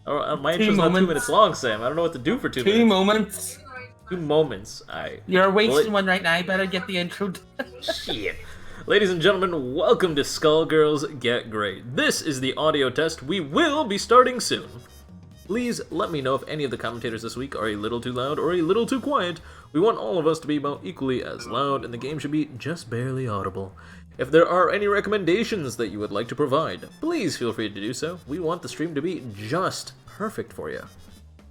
My intro's not 2 minutes long, Sam. I don't know what to do for 2 minutes. 2 moments. 2 moments. You're wasting one right now. I better get the intro done. Shit. Ladies and gentlemen, welcome to Skullgirls Get Gr8. This is the audio test. We will be starting soon. Please let me know if any of the commentators this week are a little too loud or a little too quiet. We want all of us to be about equally as loud, and the game should be just barely audible. If there are any recommendations that you would like to provide, please feel free to do so. We want the stream to be just perfect for you.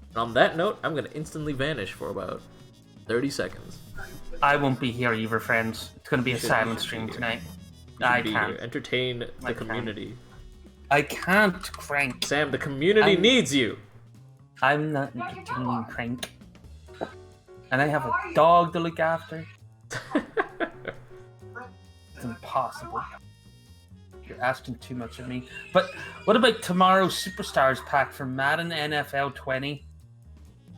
And on that note, I'm going to instantly vanish for about 30 seconds. I won't be here either, friends. It's going to be a silent stream tonight. I can't. Entertain the community. I can't, Crank. Sam, the community needs you. I'm not entertaining, Crank. And I have a dog to look after. It's impossible. You're asking too much of me. But what about tomorrow's Superstars pack for Madden NFL 20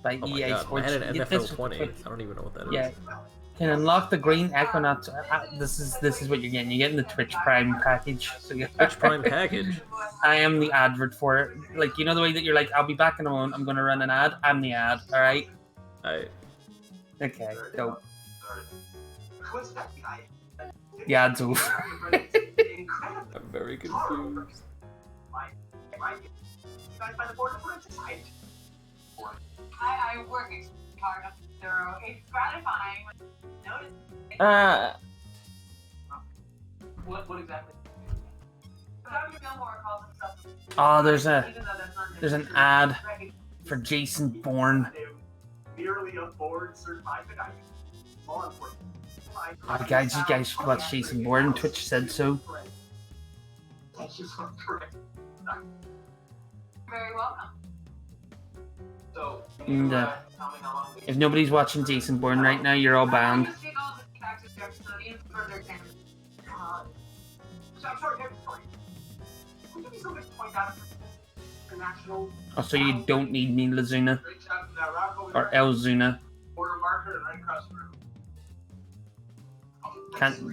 by EA Sports? Madden NFL 20. I don't even know what that is. Yeah. Can unlock the green Equinox. This is what you're getting. You're getting the Twitch Prime package. So Twitch Prime package? I am the advert for it. Like, you know the way that you're like, I'll be back in a moment, I'm going to run an ad? I'm the ad, alright? Okay, go. The ad's over. I'm very confused. I work hard up thorough. It's gratifying. Notice. What exactly? Oh, there's an ad for Jason Bourne. Oh, guys, you guys should watch Jason Bourne. Twitch said so. Very welcome. And, if nobody's watching Jason Bourne right now, you're all banned. Oh, so you don't need me, Lazuna. Or Elzuna.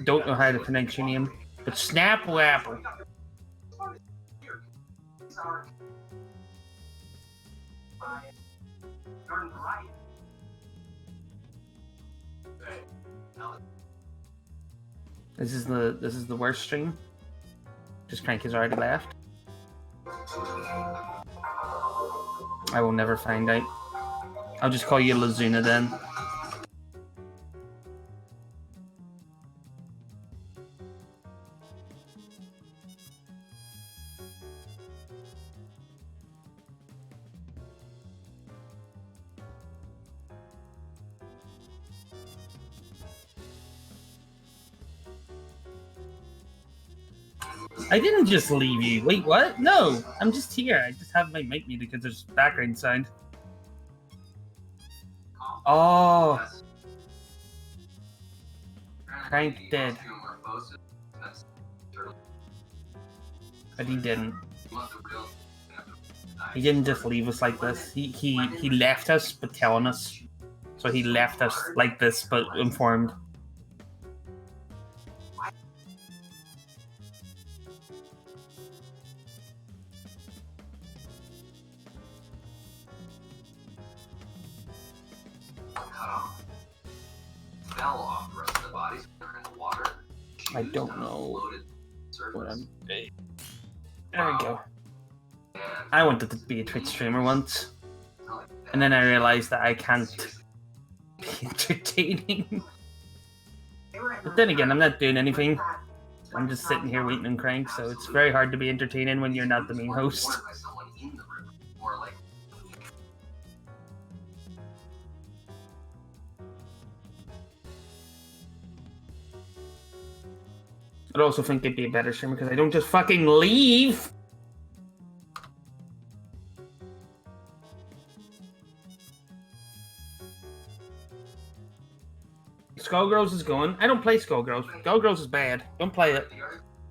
Don't know how to pronounce your name. But Snapwapple. This is the worst stream. Just Crank has already left. I will never find out. I'll just call you Lazuna then. I didn't just leave you. Wait, what? No, I'm just here. I just have my mic muted because there's background sound. Oh. Crank did. But he didn't. He didn't just leave us like this. He left us, but telling us. So he left us like this, but informed. I don't know what I'm doing. There we go. I wanted to be a Twitch streamer once, and then I realized that I can't be entertaining. But then again, I'm not doing anything. I'm just sitting here waiting and Crank, so it's very hard to be entertaining when you're not the main host. I'd also think it'd be a better streamer because I don't just fucking leave. Skullgirls is going. I don't play Skullgirls. Skullgirls is bad. Don't play it.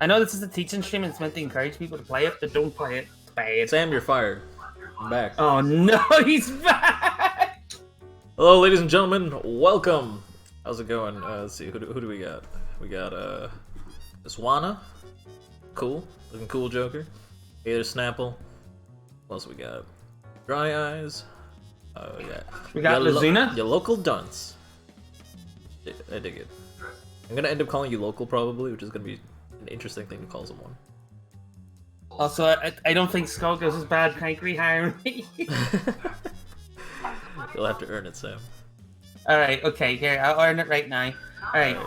I know this is a teaching stream and it's meant to encourage people to play it, but don't play it. It's bad. Sam, you're fired. I'm back. Oh no, he's back! Hello, ladies and gentlemen. Welcome. How's it going? Let's see. Who do we got? We got Swana. Cool. Looking cool, Joker. Gator Snapple. What else we got? Dry eyes. Oh yeah. We got Lazuna. Your local dunce. I dig it. I'm gonna end up calling you local probably, which is gonna be an interesting thing to call someone. Also, I don't think Skullgirls is bad. Can you rehire me? You'll have to earn it, Sam. Alright, okay, here, I'll earn it right now. Alright.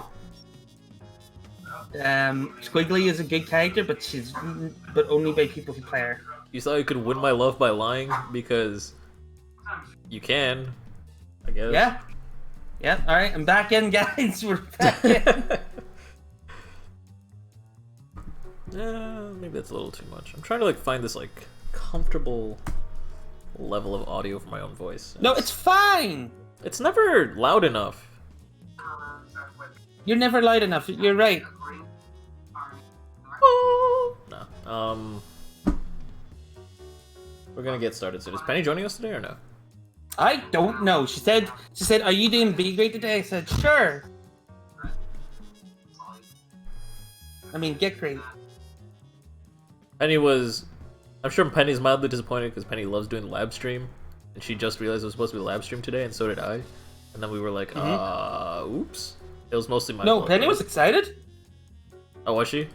Squiggly is a good character, but only by people who play her. You thought you could win my love by lying? Because you can, I guess. Yeah. Yeah, alright, I'm back in, guys. We're back in. Yeah, maybe that's a little too much. I'm trying to like find this like comfortable level of audio for my own voice. No, it's fine. It's never loud enough. You're never loud enough. You're right. No. We're gonna get started soon. Is Penny joining us today or no? I don't know. She said, "Are you doing B grade today?" I said, "Sure." I mean, get great. Penny was... I'm sure Penny's mildly disappointed because Penny loves doing the lab stream. And she just realized it was supposed to be a lab stream today, and so did I. And then we were like, oops. It was mostly my fault. No, Penny was excited. Oh, was she?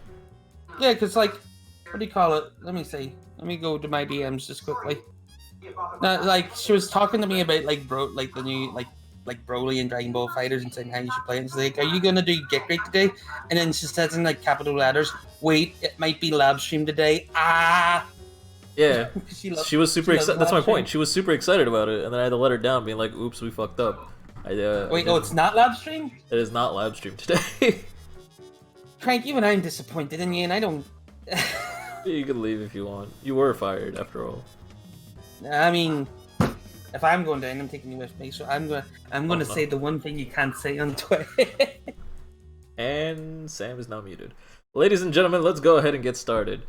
Yeah, because, like, what do you call it? Let me see. Let me go to my DMs just quickly. No, like, she was talking to me about, like, the new, like Broly and Dragon Ball Fighters and saying how you should play it. And she's like, are you going to do Get Great today? And then she says in, like, capital letters, wait, it might be live stream today. Ah! Yeah. she was super excited. That's my point. She was super excited about it. And then I had to let her down, being like, oops, we fucked up. Wait, it's not live stream? It is not live stream today. Crank, even I'm disappointed in you, and I don't... You can leave if you want. You were fired, after all. I mean, if I'm going down, I'm taking you with me, so I'm gonna say the one thing you can't say on Twitter. And Sam is now muted. Ladies and gentlemen, let's go ahead and get started.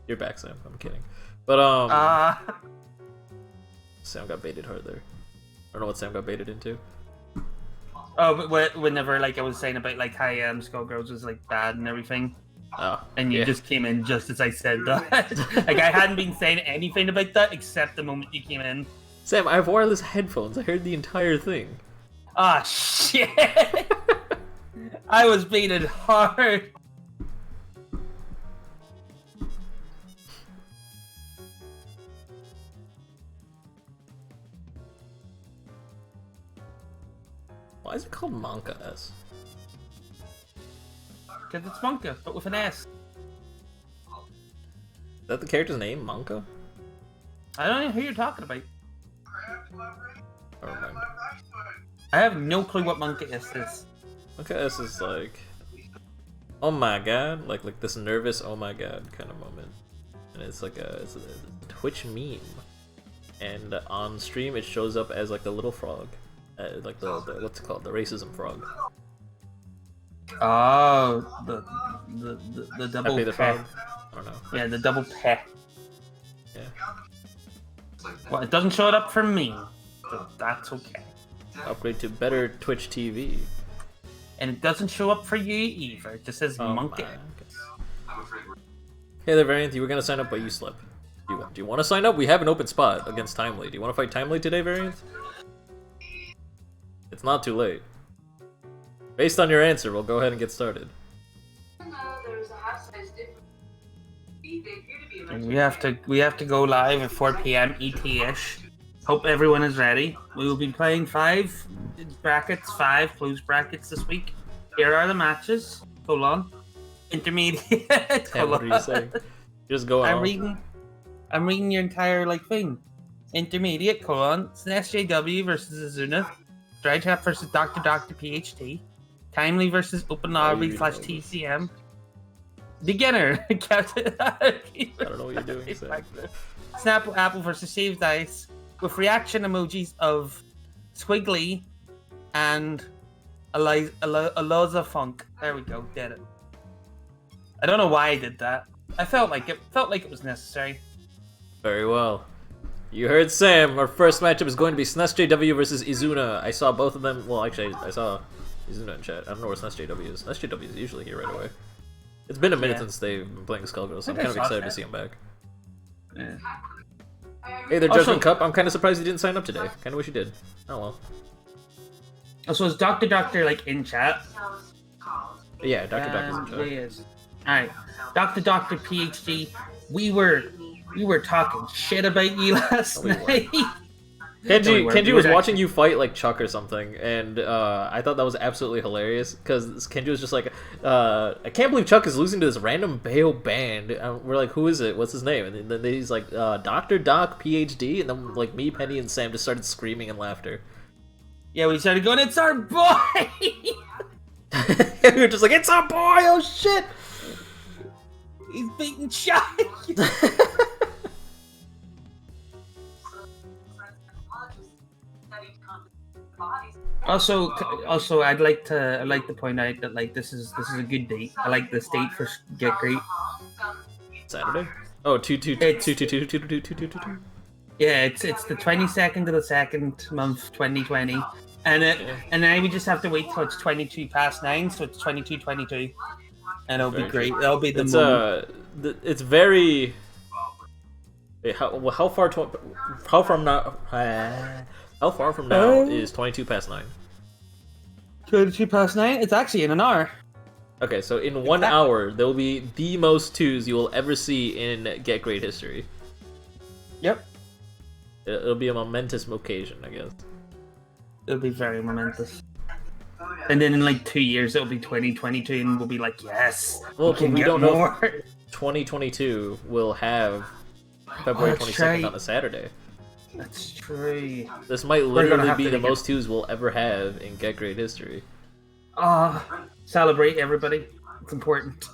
You're back, Sam. I'm kidding. But, Sam got baited hard there. I don't know what Sam got baited into. Oh, but whenever, like, I was saying about, like, how Skullgirls was, like, bad and everything. Oh, and you just came in just as I said that. Like, I hadn't been saying anything about that except the moment you came in. Sam, I have wireless headphones. I heard the entire thing. Ah, shit! I was baited hard. Why is it called Monka S? Because it's Monka, but with an S. Is that the character's name, Monka? I don't know who you're talking about. Oh, man. I have no clue what Monka S is. Monka S is like, oh my god, like this nervous oh my god kind of moment. And it's like it's a Twitch meme. And on stream it shows up as like the little frog. Like the what's it called? The racism frog. Oh, the double Pepe the peh. frog? I don't know. Yeah, the double peh. Yeah. Well, it doesn't show it up for me, so that's okay. Upgrade to better Twitch TV. And it doesn't show up for you either. It just says monkey. Hey there, Variant. You were gonna sign up, but you slept. Do you want to sign up? We have an open spot against Timely. Do you want to fight Timely today, Variant? It's not too late. Based on your answer, we'll go ahead and get started. And we have to go live at 4 p.m. ET-ish. Hope everyone is ready. We will be playing 5 closed brackets this week. Here are the matches. Hold on. Intermediate. Damn, what are you saying? Just go on. I'm reading your entire thing. Intermediate, SJW versus Azuna. Dry Trap versus Dr. PhD. Timely versus Open Lobby / TCM. Beginner. Captain. I don't know what you're doing, Sam. Snap Apple versus Shaved Ice. With reaction emojis of Squiggly and Eliza Funk. There we go, did it. I don't know why I did that. I felt like it was necessary. Very well. You heard Sam. Our first matchup is going to be SNESJW versus Izuna. I saw both of them. Well, actually, I saw Izuna in chat. I don't know where SNESJW is. SNESJW is usually here right away. It's been a minute since they've been playing Skullgirls, so I'm kind of excited to see them back. Yeah. Hey there, Also- Judgment Cup. I'm kind of surprised you didn't sign up today. Kind of wish you did. Oh well. So is Doctor like in chat? Yeah, Dr. Doctor's in He charge. is. Alright. Doctor PhD, we were talking shit about you last No, we weren't. night. Kenji, weren't. Kenji We was were watching you fight like Chuck or something, and I thought that was absolutely hilarious because Kenji was just like, I can't believe Chuck is losing to this random Bayo band. We're like, who is it? What's his name? And then he's like, Dr. Doc PhD, and then like me, Penny, and Sam just started screaming in laughter. Yeah, we started going, it's our boy! We were just like, it's our boy! Oh shit! He's beating Chuck! Also, I'd like to point out that like this is a good date. I like this date for Get Great. Saturday? Oh, 2 Yeah, it's the 22nd of the 2nd month, 2020, and now we just have to wait till it's 22 past 9, so it's 22:22, and it'll be Very great. true. That'll be the It's moment. it's very. Wait, how far from now? How far from now is 22 past 9? 22 past 9. It's actually in an hour. Okay, so in 1 hour, there will be the most 2s you will ever see in Get Great history. Yep, It'll be a momentous occasion, I guess. it'll be very momentous. And then in like 2 years, it'll be 2022, and we'll be like, yes, Well, can we get don't know. more. 2022 will have February that's 22nd right. on a Saturday. That's true. This might gonna literally have be to the make it- most 2s we'll ever have in Get Great history. Celebrate everybody. It's important.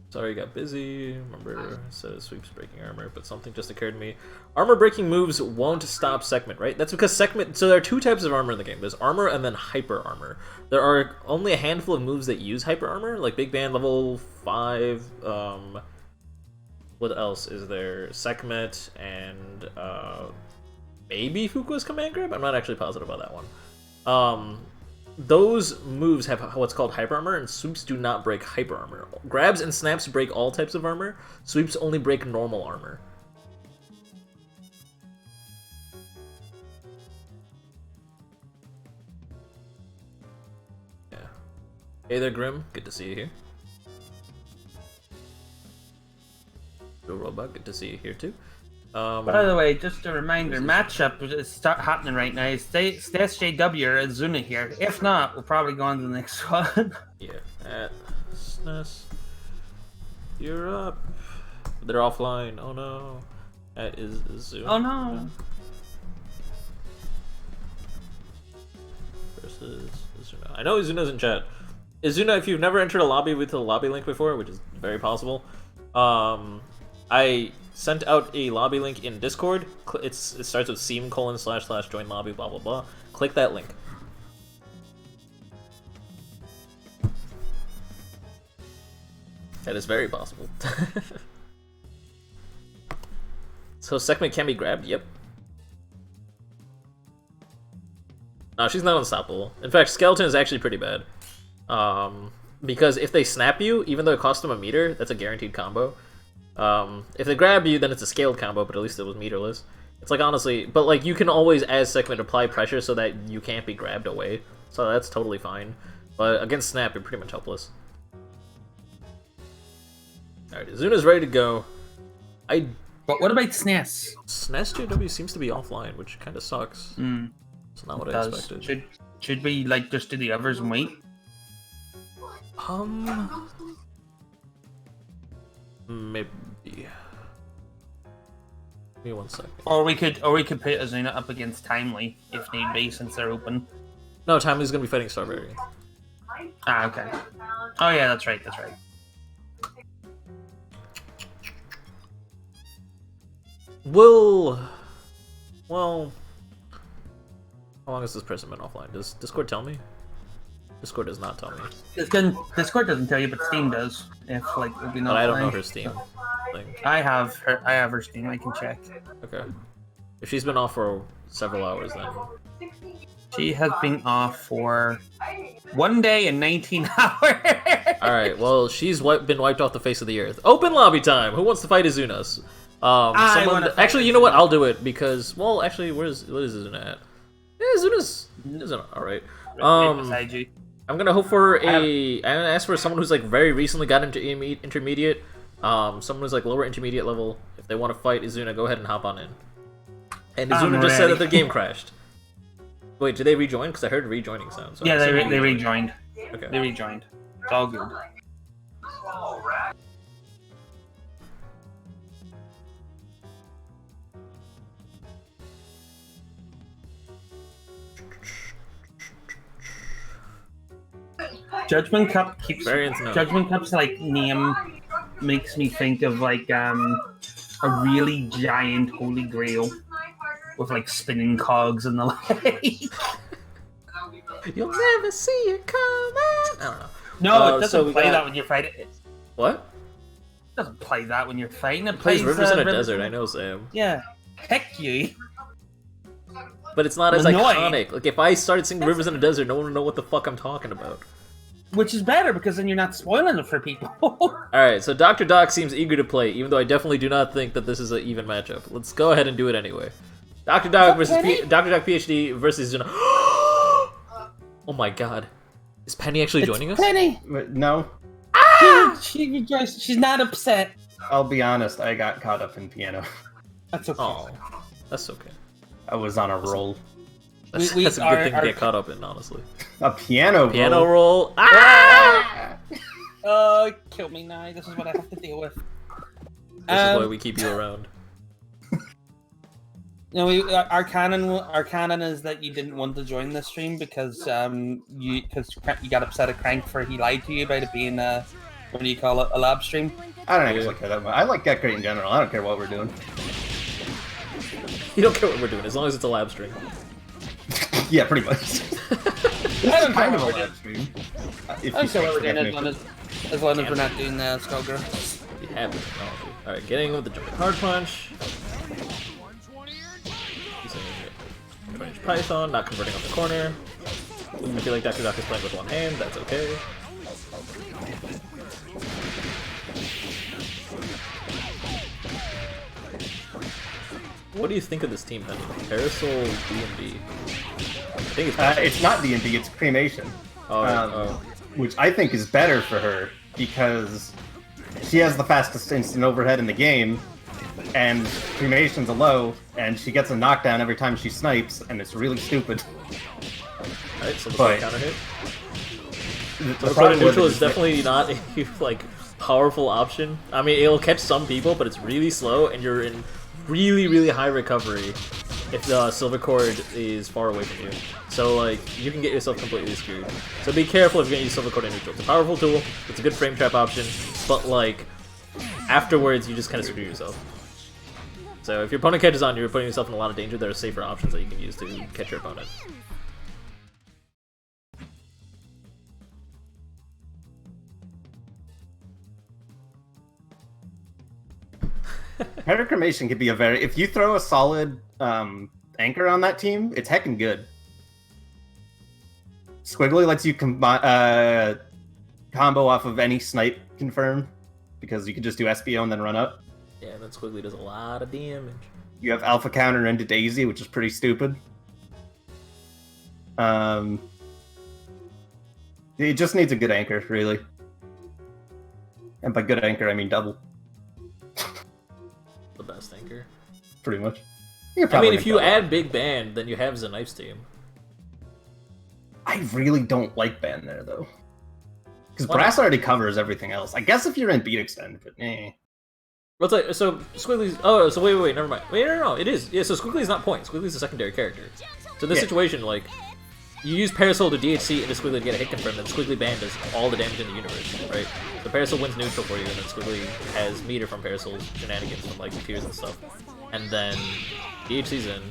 Sorry, got busy. Remember, said sweeps breaking armor, but something just occurred to me. Armor breaking moves won't stop segment, right? That's because segment. So there are 2 types of armor in the game. There's armor and then hyper armor. There are only a handful of moves that use hyper armor, like Big Band level 5. What else is there? Sekhmet and maybe Fukua's command grab. I'm not actually positive about that one. Those moves have what's called hyper armor, and sweeps do not break hyper armor. Grabs and snaps break all types of armor. Sweeps only break normal armor. Yeah. Hey there, Grim. Good to see you here. Joe Robot, good to see you here too. By the way, just a reminder, matchup is happening right now. It's SJW or Azuna here. If not, we'll probably go on to the next one. Yeah, at SNES. You're up. They're offline. Oh no. That is Zoom. Oh no. Versus Izuna. I know Izuna's in chat. Izuna, if you've never entered a lobby with a lobby link before, which is very possible, I sent out a lobby link in Discord. It starts with seam:// join lobby, blah blah blah. Click that link. That is very possible. So Sekhmet can be grabbed? Yep. No, she's not unstoppable. In fact, Skeleton is actually pretty bad. Because if they snap you, even though it costs them a meter, that's a guaranteed combo. If they grab you, then it's a scaled combo, but at least it was meterless. It's like, honestly, but like, you can always, as Sekhmet, apply pressure so that you can't be grabbed away. So that's totally fine. But against snap, you're pretty much helpless. Alright, Azuna's ready to go. But what about SNES? SNES JW seems to be offline, which kind of sucks. It's not what I expected. Should we like just do the others and wait? Maybe. Give me 1 second. Or we could put Azuna up against Timely if need be, since they're open. No, Timely's gonna be fighting Starberry. Ah, okay. Oh yeah, that's right. Well, how long has this person been offline? Does Discord tell me? Discord does not tell me. Discord doesn't tell you, but Steam does. If like it'll be not. But I don't know her Steam thing. I have her Steam. I can check. Okay. If she's been off for several hours, then She has been off for 1 day and 19 hours. Alright, well, she's been wiped off the face of the earth. Open lobby time! Who wants to fight Izunas? Actually, you know what? I'll do it, because... Well, actually, what is Izuna at? Yeah, Izuna's alright. Beside you. I'm gonna hope for I'm gonna ask for someone who's, like, very recently got into intermediate. Someone who's, like, lower intermediate level. If they want to fight Izuna, go ahead and hop on in. And Izuna just said that the game crashed. Wait, did they rejoin? Because I heard rejoining sound. So yeah, they rejoined. Okay. They rejoined. It's all good. Judgment Cup keeps... Judgment Cup's, like, name makes me think of, like, a really giant Holy Grail with, like, spinning cogs and the like. You'll never see it coming. I don't know. No, it doesn't play that when you're fighting. What? It doesn't play that when you're fighting. It plays Rivers in a Desert, I know, Sam. Yeah. Heck you. But it's not as iconic. Like, if I started singing Rivers in a Desert, no one would know what the fuck I'm talking about. Which is better, because then you're not spoiling it for people. Alright, so Dr. Doc seems eager to play, even though I definitely do not think that this is an even matchup. Let's go ahead and do it anyway. Dr. Doc versus Dr. Doc PhD versus Izuna. Oh my god. Is Penny actually joining us? Penny! No. Ah! She rejoiced. She's not upset. I'll be honest, I got caught up in piano. That's okay. Oh, that's okay. I was on a roll. That's a good thing to get caught up in, honestly. A piano roll. Ah! Kill me now. This is what I have to deal with. This is why we keep you around. No, our canon is that you didn't want to join this stream because you got upset at Crank for he lied to you about it being what do you call it, a lab stream. I don't actually care that much. I like Get Great in general. I don't care what we're doing. You don't care what we're doing as long as it's a lab stream. Yeah, pretty much. I don't care kind of what a we're live stream. I'm sure what we're doing as long as we're not doing Skullgirls. We have the technology. Alright, getting with the jumping hard punch. Using Python, not converting off the corner. I feel like Dr. Doc is playing with one hand, that's okay. What do you think of this team then? Parasol, D&D? I think it's not D&D, it's Cremation. Which I think is better for her, because she has the fastest instant overhead in the game, and Cremation's a low, and she gets a knockdown every time she snipes, and it's really stupid. Alright, so the counter hit. The neutral is definitely not a like powerful option. I mean, it'll catch some people, but it's really slow, and you're in really, really high recovery if the silver cord is far away from you. So, like, you can get yourself completely screwed. So be careful if you're gonna use silver cord in neutral. It's a powerful tool, it's a good frame trap option, but, like, afterwards you just kind of screw yourself. So if your opponent catches on, you're putting yourself in a lot of danger. There are safer options that you can use to catch your opponent. Cremation could be a very... If you throw a solid anchor on that team, it's heckin' good. Squiggly lets you combo off of any snipe confirm, because you can just do SBO and then run up. Yeah, and then Squiggly does a lot of damage. You have alpha counter into Daisy, which is pretty stupid. It just needs a good anchor, really. And by good anchor, I mean double. The best anchor. Pretty much. I mean, if you add Big Band, then you have Knife's team. I really don't like Band there, though. Because Brass already covers everything else. I guess if you're in Beat Extend, but eh. Well, so Squiggly's... Oh, so wait, never mind. Wait, no, it is. Yeah, so Squiggly's not point. Squiggly's a secondary character. So in this situation, like, you use Parasol to DHC into Squiggly to get a hit confirmed, and Squiggly Band does all the damage in the universe, right? So Parasol wins neutral for you, and then Squiggly has meter from Parasol's shenanigans from, like, Tears and stuff. And then DHC's in,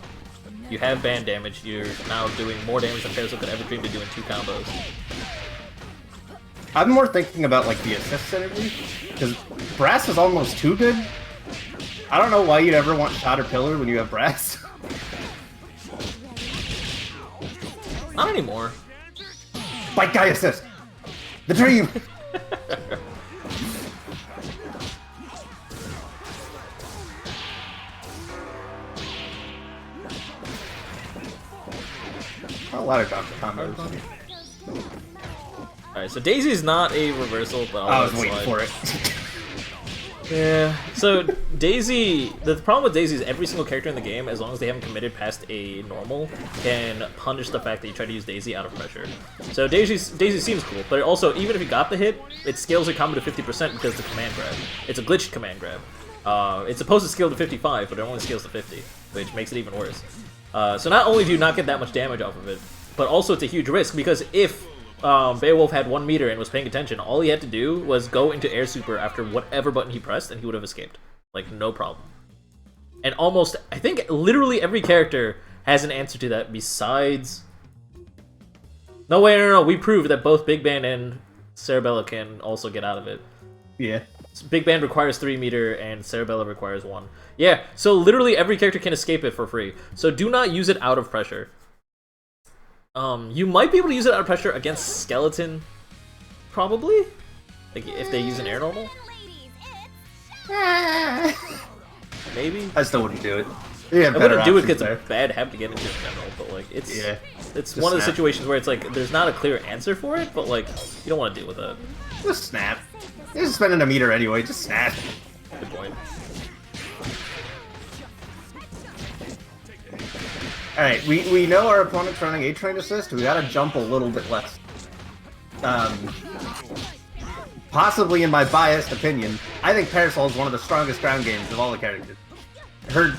you have band damage, you're now doing more damage than Parasol could ever dream to do in 2 combos. I'm more thinking about, like, the assist synergy, because Brass is almost too good. I don't know why you'd ever want Shot or Pillar when you have Brass. Not anymore. Bite guy assist! The dream! A lot of Dr. combos. Alright, so Daisy's not a reversal, but I was waiting for it. Yeah. So Daisy, the problem with Daisy is every single character in the game, as long as they haven't committed past a normal, can punish the fact that you try to use Daisy out of pressure. So Daisy seems cool, but also even if you got the hit, it scales your combo to 50% because it's a command grab. It's a glitched command grab. It's supposed to scale to 55, but it only scales to 50, which makes it even worse. So not only do you not get that much damage off of it, but also it's a huge risk because if Beowulf had 1 meter and was paying attention, all he had to do was go into air super after whatever button he pressed and he would have escaped. Like, no problem. And almost, I think literally every character has an answer to that besides... No, wait, no, we proved that both Big Band and Cerebella can also get out of it. Yeah. Big Band requires 3 meter and Cerebella requires 1. Yeah, so literally every character can escape it for free. So do not use it out of pressure. You might be able to use it out of pressure against Skeleton, probably? Like, if they use an air normal? Maybe? I still wouldn't do it. Yeah, I wouldn't do it because it's a bad habit to get into in general, but like, it's it's one of the situations where it's like, there's not a clear answer for it, but like, you don't want to deal with that. Just snap. You're just spending a meter anyway, just snap. Good point. Alright, we know our opponent's running A-Train assist, we gotta jump a little bit less. Possibly in my biased opinion, I think Parasol is one of the strongest ground games of all the characters. Her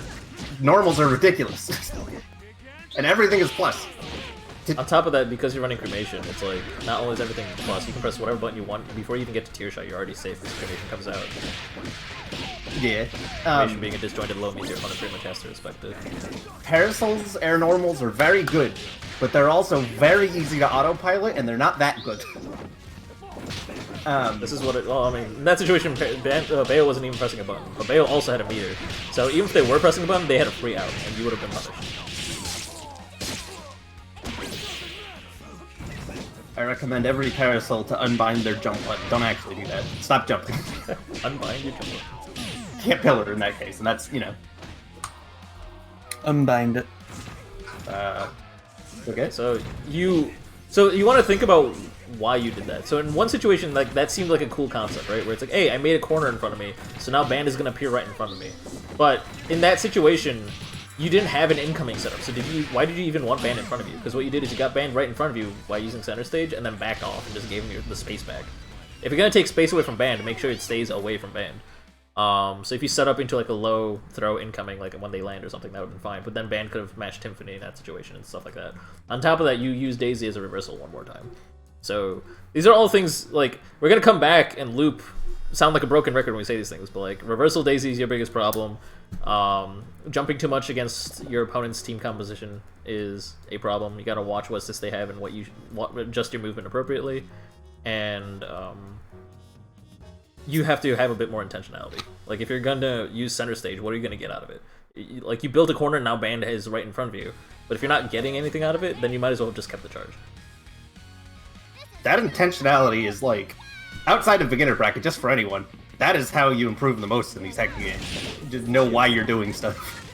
normals are ridiculous. And everything is plus. On top of that, because you're running Cremation, it's like, not only is everything plus, you can press whatever button you want, before you even get to Tear Shot, you're already safe because Cremation comes out. Yeah. Cremation being a disjointed low meter, opponent pretty much has to respect it. Parasol's air normals are very good, but they're also very easy to autopilot, and they're not that good. This is what it, well, I mean, in that situation, Bayo wasn't even pressing a button, but Bayo also had a meter. So even if they were pressing a button, they had a free out, and you would have been punished. I recommend every Parasol to unbind their jump button. Don't actually do that. Stop jumping. Unbind your jump button. Can't pillar in that case, and that's, you know. Unbind it. Okay. So you want to think about why you did that. So in one situation, like, that seemed like a cool concept, right? Where it's like, hey, I made a corner in front of me, so now Band is going to appear right in front of me. But in that situation, you didn't have an incoming setup, so why did you even want Band in front of you? Because what you did is you got Band right in front of you by using center stage, and then backed off and just gave him the space back. If you're going to take space away from Band, make sure it stays away from Band. So if you set up into like a low throw incoming, like when they land or something, that would have been fine. But then Band could have matched Symphony in that situation and stuff like that. On top of that, you use Daisy as a reversal one more time. So these are all things, like, we're going to come back and loop, sound like a broken record when we say these things, but like, reversal Daisy is your biggest problem. Jumping too much against your opponent's team composition is a problem. You got to watch what assists they have and adjust your movement appropriately. And you have to have a bit more intentionality. Like, if you're going to use center stage, what are you going to get out of it? Like, you built a corner and now Band is right in front of you. But if you're not getting anything out of it, then you might as well have just kept the charge. That intentionality is, like, outside of beginner bracket, just for anyone, that is how you improve the most in these hacking games. Just know why you're doing stuff.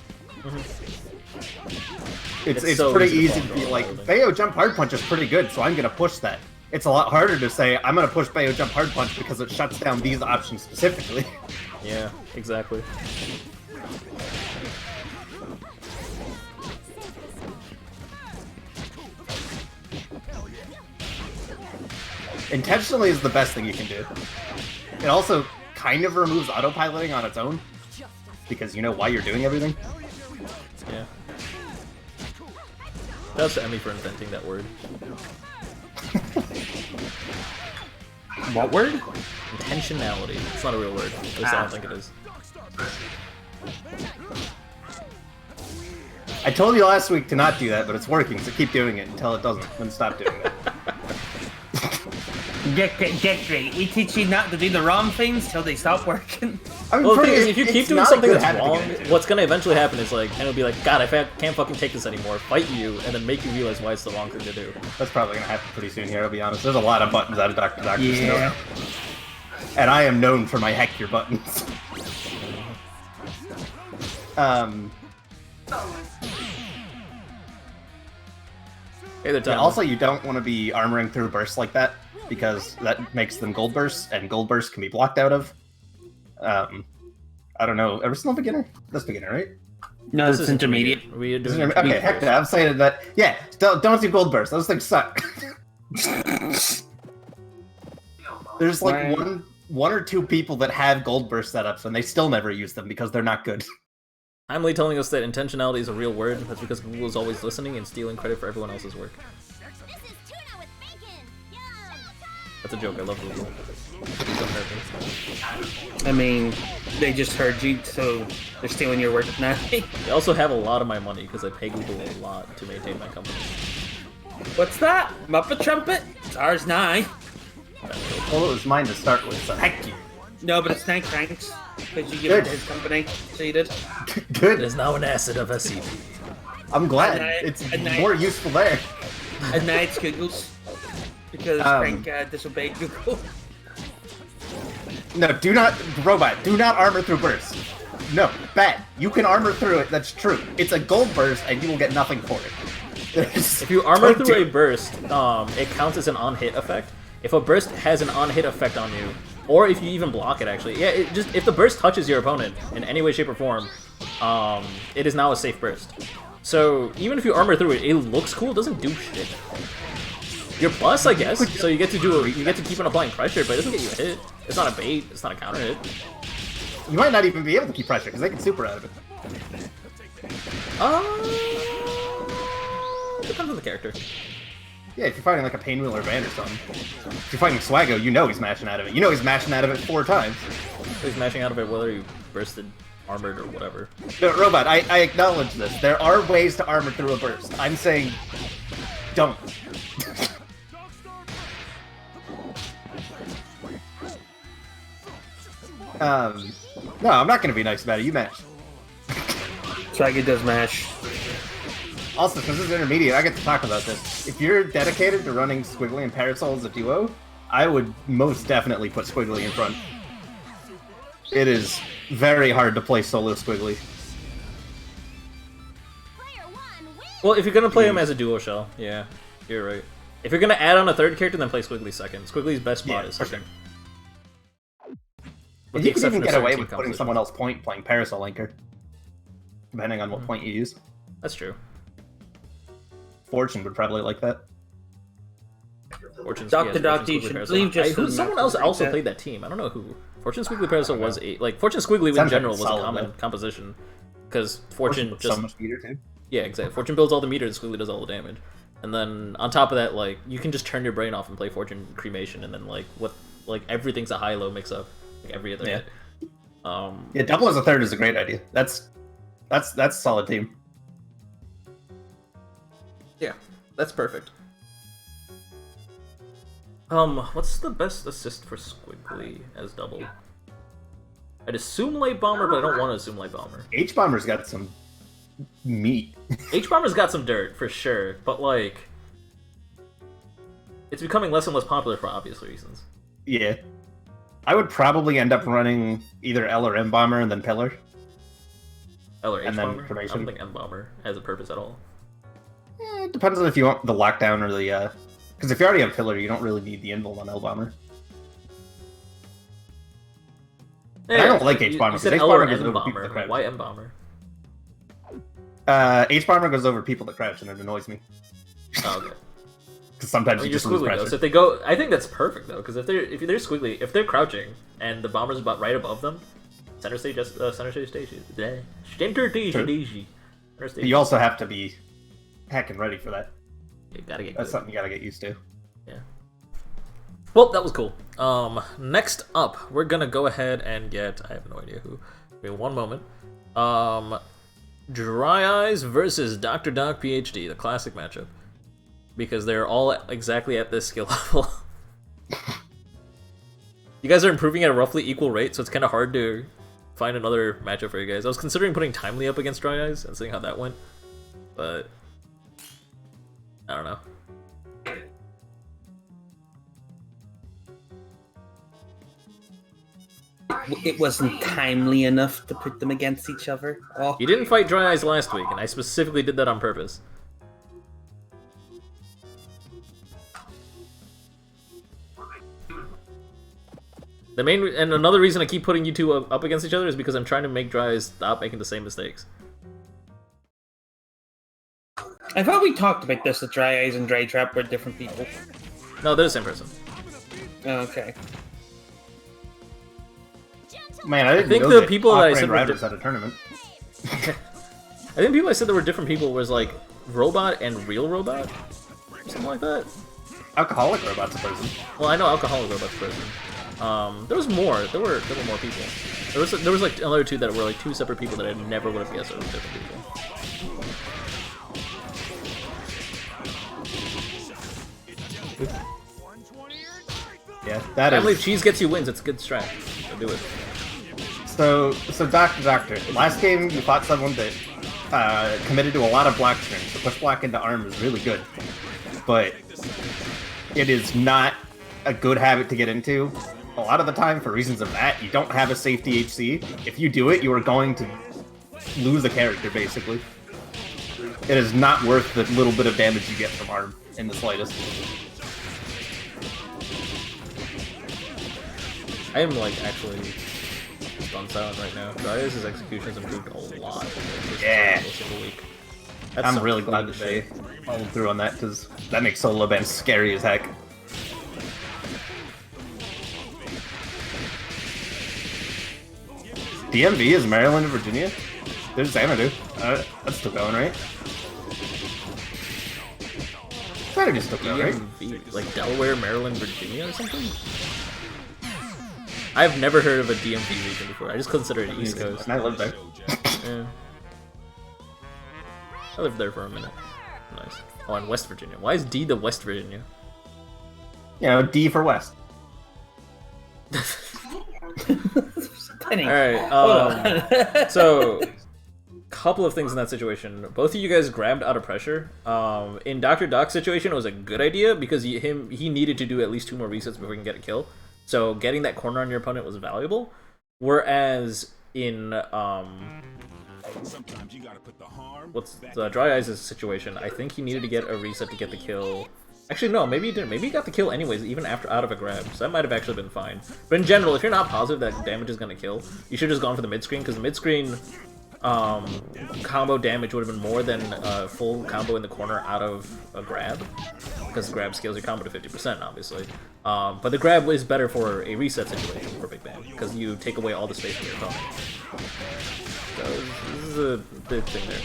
It's so pretty easy to be like, Bayo jump hard punch is pretty good, so I'm going to push that. It's a lot harder to say, I'm going to push Bayo jump hard punch because it shuts down these options specifically. Yeah, exactly. Intentionally is the best thing you can do. It also kind of removes autopiloting on its own, because you know why you're doing everything. Yeah. Shouts to Emmy for inventing that word. What word? Intentionality. It's not a real word. At least I don't think it is. I told you last week to not do that, but it's working, so keep doing it until it doesn't, then stop doing that. Get great. We teach you not to do the wrong things till they stop working. I mean, Well, the for thing me, is, if you keep it's doing not a something good that's habit to wrong, get into. what's gonna eventually happen is like, and it'll be like, God, can't fucking take this anymore. Fight you, and then make you realize why it's the wrong thing to do. That's probably gonna happen pretty soon here. I'll be honest. There's a lot of buttons out of Dr. Doctor. Yeah. And I am known for my heck your buttons. Hey there, Tom. Yeah, also, you don't want to be armoring through bursts like that, because that makes them gold bursts, and gold bursts can be blocked out of. I don't know. Ever still beginner? That's beginner, right? No, This it's is intermediate. We are doing Okay, heck that. I'm saying that. Yeah, don't do gold bursts. Those things suck. There's like Right. one or two people that have gold burst setups, and they still never use them because they're not good. Timely telling us that intentionality is a real word. That's because Google is always listening and stealing credit for everyone else's work. That's a joke. I love Google. I mean, they just heard you, so they're stealing your work now. They also have a lot of my money because I pay Google a lot to maintain my company. What's that? Muppet Trumpet? It's ours now. Well, it was mine to start with, so heck you. No, but it's thanks. Because you give it to his company, so you did. It Good. is now an asset of SCP. I'm glad. And I- It's and I- more useful there. And now it's Google's. Because Frank disobeyed Google. No, do not, robot, do not armor through burst. No, bad. You can armor through it, that's true. It's a gold burst, and you will get nothing for it. If you armor Don't through do a it. burst, it counts as an on-hit effect. If a burst has an on-hit effect on you, or if you even block it, actually, yeah, if the burst touches your opponent in any way, shape, or form, it is now a safe burst. So even if you armor through it, it looks cool. It doesn't do shit. You're plus, I guess. So you get to keep on applying pressure, but it doesn't get you a hit. It's not a bait. It's not a counter hit. You might not even be able to keep pressure, because they can super out of it. Depends on the character. Yeah, if you're fighting like a Painwheel or Van or something. If you're fighting Swaggo, you know he's mashing out of it. You know he's mashing out of it 4 times. He's mashing out of it whether you bursted, armored, or whatever. No, Robot, I acknowledge this. There are ways to armor through a burst. I'm saying, don't. No, I'm not gonna be nice about it. You mash. Swaggy does mash. Also, since this is intermediate, I get to talk about this. If you're dedicated to running Squiggly and Parasol as a duo, I would most definitely put Squiggly in front. It is very hard to play solo Squiggly. Well, if you're gonna play him as a duo shell, yeah, you're right. If you're gonna add on a third character, then play Squiggly second. Squiggly's best spot is for second. sure. With And the you could exception even of get certain away team with putting composition. someone else point playing Parasol Anchor. Depending on what point you use. That's true. Fortune would probably like that. Fortune, Dr. Fortune Doctor, you Squiggly should Parasol. leave just Someone enough else to also break played that team. I don't know who. Fortune Squiggly Parasol was Fortune Squiggly in Sounds like general it's was a solid, common though. composition because Fortune puts just so much meter too. yeah, exactly. Fortune builds all the meter and Squiggly does all the damage. And then on top of that, like you can just turn your brain off and play Fortune Cremation, and then like everything's a high-low mix-up, like every other hit. Yeah, double as a third is a great idea. That's a solid team. Yeah, that's perfect. What's the best assist for Squiggly as double? I'd assume Light Bomber, but I don't want to assume Light Bomber. H Bomber's got some meat. H Bomber's got some dirt for sure, but like, it's becoming less and less popular for obvious reasons. Yeah. I would probably end up running either L or M Bomber and then Pillar. L or H And then Bomber? I Cremation. don't think M Bomber has a purpose at all. It depends on if you want the lockdown or the because if you already have Pillar, you don't really need the invul on L Bomber. I don't like H Bomber, You said because H L or Bomber goes M over people Bomber. that crouch. Why M Bomber? H Bomber goes over people that crouch and it annoys me. Oh, okay. Because sometimes I mean, you you're just lose squiggly though, pressure. so if they go, I think that's perfect though, because if they're squiggly, if they're crouching and the bomber's about right above them, center stage, center stage, center stage, center stage. You also have to be heckin' ready for that. You gotta get That's good. something you gotta get used to. Yeah. Well, that was cool. Next up, we're gonna go ahead and get, I have no idea who. Wait one moment. Dry Eyes versus Dr. Doc PhD, the classic matchup. Because they're all exactly at this skill level. You guys are improving at a roughly equal rate, so it's kind of hard to find another matchup for you guys. I was considering putting Timely up against Dry Eyes and seeing how that went, but I don't know. It wasn't timely enough to put them against each other. Oh. You didn't fight Dry Eyes last week, and I specifically did that on purpose. The main and another reason I keep putting you two up against each other is because I'm trying to make Dry Eyes stop making the same mistakes. I thought we talked about this, that Dry Eyes and Dry Trap were different people. No, they're the same person. Okay. Man, I didn't think know the that people that I Aqua said and were Riders had a tournament. I think people I said there were different people was like Robot and Real Robot? Something like that. Alcoholic Robot's a person. Well, I know Alcoholic Robot's a person. There was more. There were more people. There was like another two that were like two separate people that I never would have guessed were different people. Yeah, that I is. believe cheese gets you wins. It's a good strat. So do it. So Doctor, last game you fought someone that committed to a lot of block strings. The push block into arm is really good, but it is not a good habit to get into. A lot of the time, for reasons of that, you don't have a safe DHC. If you do it, you are going to lose a character, basically. It is not worth the little bit of damage you get from arm in the slightest. I am like actually on silent right now. Darius' execution has improved a lot. Yeah. Single week. I'm really glad that they followed through on that, because that makes solo band scary as heck. DMV is Maryland and Virginia? There's Xanadu. That's still going, right? Xanadu's still going, right? DMV, like Delaware, Maryland, Virginia or something? I've never heard of a DMV region before. I just consider it East Coast. And I live there. Yeah. I lived there for a minute. Nice. Oh, and West Virginia. Why is D the West Virginia? You know, D for West. Alright, so couple of things in that situation. Both of you guys grabbed out of pressure. In Dr. Doc's situation, it was a good idea because he needed to do at least 2 more resets before he can get a kill. So getting that corner on your opponent was valuable. Whereas in what's the Dry Eyes' situation, I think he needed to get a reset to get the kill. Actually, no, maybe he didn't. Maybe he got the kill anyways, even after out of a grab. So that might have actually been fine. But in general, if you're not positive that damage is going to kill, you should have just gone for the mid-screen, because the mid-screen combo damage would have been more than a full combo in the corner out of a grab, because the grab scales your combo to 50%, obviously. But the grab is better for a reset situation for Big Bang, because you take away all the space from your opponent. So this is a big thing there.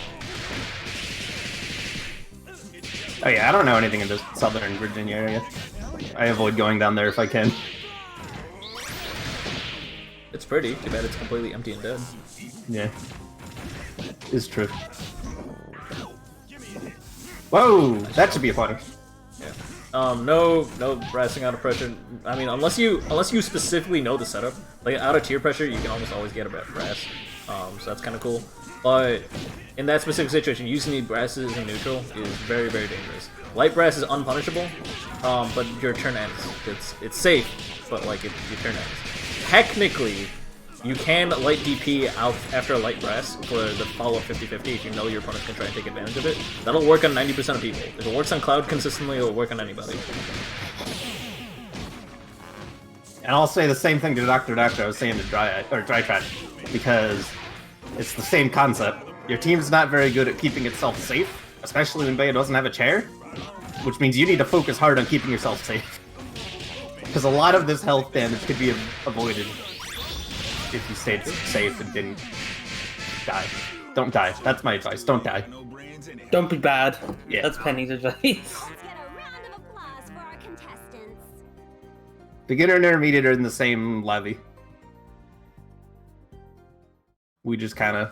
Oh yeah, I don't know anything in the southern Virginia area. I avoid going down there if I can. It's pretty. Too bad it's completely empty and dead. Yeah. It's true. Whoa! That should be a fodder. Yeah. No brassing out of pressure. I mean, unless you specifically know the setup. Like, out of tier pressure, you can almost always get a brass. So that's kind of cool. But in that specific situation, using the brasses in neutral is very, very dangerous. Light brass is unpunishable, but your turn ends. It's safe, but like your turn ends. Technically, you can light DP out after a light brass for the follow-up 50-50 if you know your opponent's gonna try and take advantage of it. That'll work on 90% of people. If it works on Cloud consistently, it'll work on anybody. And I'll say the same thing to Dr. Doctor I was saying to Dry Trap, because it's the same concept. Your team's not very good at keeping itself safe, especially when Baya doesn't have a chair, which means you need to focus hard on keeping yourself safe. Because a lot of this health damage could be avoided if you stayed safe and didn't die. Don't die. That's my advice. Don't die. Don't be bad. Yeah. That's Penny's advice. Let's get a round of applause for our contestants. Beginner and intermediate are in the same levy. We just kind of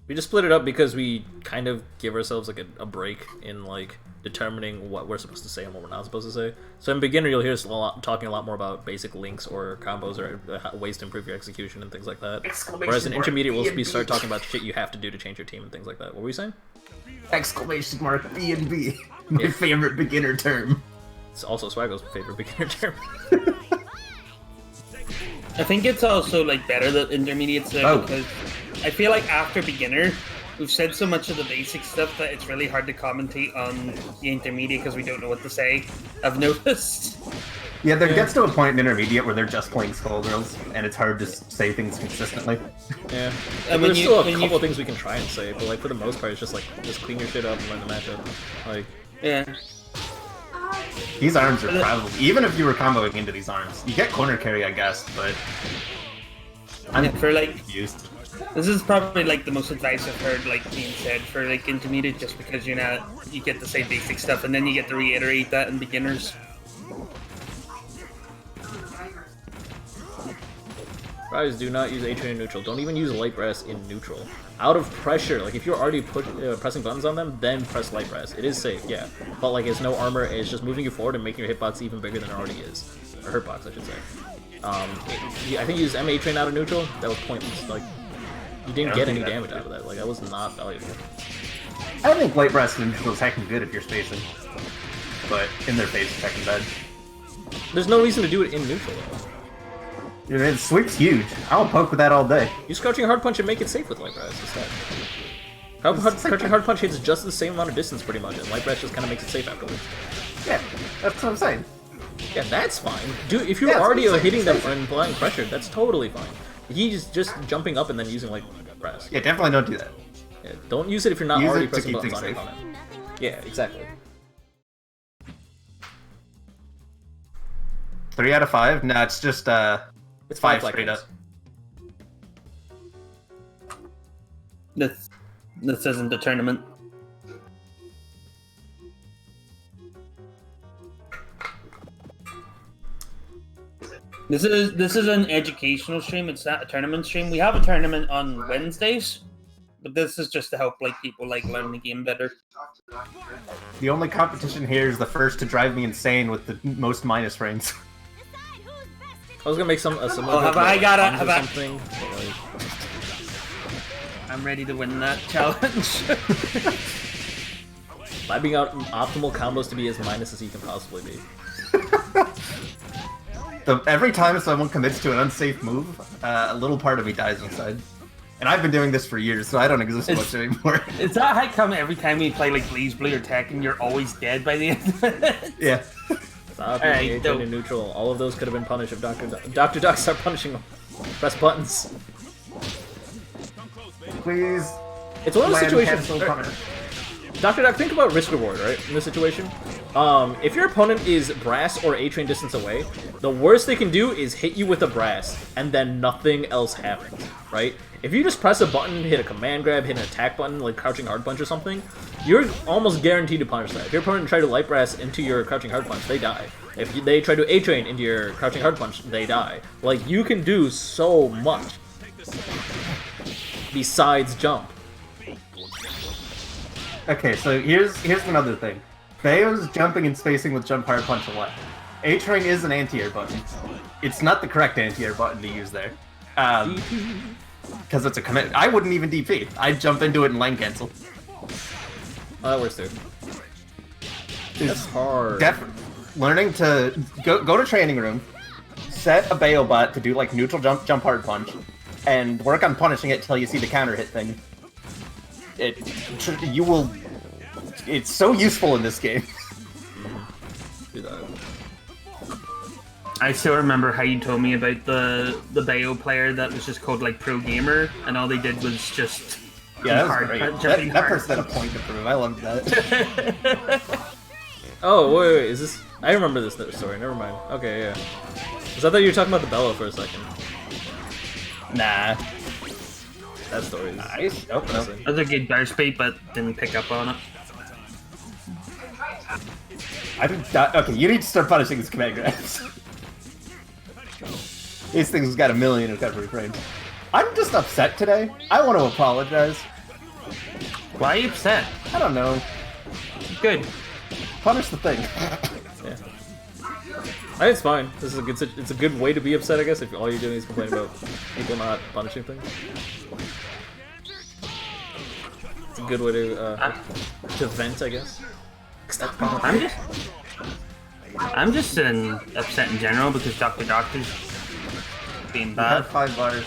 We just split it up because we kind of give ourselves like a break in like determining what we're supposed to say and what we're not supposed to say. So in beginner, you'll hear us talking a lot more about basic links or combos or ways to improve your execution and things like that. Whereas in intermediate, we'll start talking about shit you have to do to change your team and things like that. What were you saying? Exclamation mark B&B. My favorite beginner term. It's also Swaggo's favorite beginner term. I think it's also like better that intermediate's there because I feel like after beginner, we've said so much of the basic stuff that it's really hard to commentate on the intermediate because we don't know what to say. I've noticed. Yeah, there gets to a point in intermediate where they're just playing Skullgirls, and it's hard to say things consistently. Yeah, and there's still a couple of things we can try and say, but like for the most part, it's just like just clean your shit up and learn the matchup. Like, yeah. These arms are probably, even if you were comboing into these arms, you get corner carry, I guess, but I'm for like confused. This is probably like the most advice I've heard like being said for like intermediate, just because you get to say basic stuff and then you get to reiterate that in beginners. Guys, do not use A-Train in neutral. Don't even use light brass in neutral. Out of pressure, like if you're already pressing buttons on them, then press light brass. It is safe, yeah. But like it's no armor, it's just moving you forward and making your hitbox even bigger than it already is. Or hurtbox, I should say. I think you used A-Train out of neutral. That was pointless. Like, you didn't get any damage out of that. Like, that was not valuable. I think light brass in neutral is heckin' good if you're spacing. But in their face, it's heckin' bad. There's no reason to do it in neutral, though. Dude, sweep's huge. I'll poke with that all day. Use Crouching Hard Punch and make it safe with Light Brass instead. Crouching Hard Punch hits just the same amount of distance pretty much, and Light Brass just kind of makes it safe afterwards. Yeah, that's what I'm saying. Yeah, that's fine. Dude, if you're already hitting them and applying pressure, that's totally fine. He's just jumping up and then using Light Brass. Yeah, definitely don't do that. Yeah, don't use it if you're not Use already it to pressing keep buttons on things your safe. opponent. Yeah, exactly. 3 out of 5? Nah, it's just It's 5 flag straight games. up. This isn't a tournament. This is an educational stream. It's not a tournament stream. We have a tournament on Wednesdays, but this is just to help like people like learn the game better. The only competition here is the first to drive me insane with the most minus frames. I was gonna make some something. But like, I'm ready to win that challenge. labbing out optimal combos to be as minus as he can possibly be. Every time someone commits to an unsafe move, a little part of me dies inside. And I've been doing this for years, so I don't exist much anymore. Is that how come every time we play like Blaze Blue or Tekken, you're always dead by the end of it? Yeah. Stop using A-Train in neutral. All of those could have been punished if Dr. Duck started punishing them. Press buttons. Please. It's one of those situations. Cancel punish. Dr. Duck, think about risk reward, right? In this situation. If your opponent is brass or A-Train distance away, the worst they can do is hit you with a brass, and then nothing else happens, right? If you just press a button, hit a command grab, hit an attack button, like Crouching Hard Punch or something, you're almost guaranteed to punish that. If your opponent try to Light Brass into your Crouching Hard Punch, they die. If they try to A-Train into your Crouching Hard Punch, they die. Like, you can do so much besides jump. Okay, so here's another thing. Bayo's jumping and spacing with jump hard punch a lot. A-Train is an anti-air button. It's not the correct anti-air button to use there. Because it's a commit. I wouldn't even DP. I'd jump into it and lane cancel. Oh, that works too. That's hard. Learning to go to training room, set a Bayo bot to do like neutral jump hard punch, and work on punishing it till you see the counter hit thing. You will. It's so useful in this game. Do that. I still remember how you told me about the Bayo player that was just called like Pro Gamer, and all they did was just Yeah, that was great. That person had a point to prove. I loved that. Oh, wait, is this... I remember this story, never mind. Okay, yeah. Because I thought you were talking about the Bella for a second. Nah. That story is... Nice. Oh, no. That was a good burst speed, but didn't pick up on it. Okay, you need to start punishing these command grabs. These things got a million recovery frames. I'm just upset today. I want to apologize. Why are you upset? I don't know. Good. Punish the thing. Yeah. I think it's fine. This is a good. It's a good way to be upset, I guess. If all you're doing is complaining about people not punishing things. It's a good way to vent, I guess. Stop. I'm just upset in general because Dr. Doctor's being You bad. have 5 bars.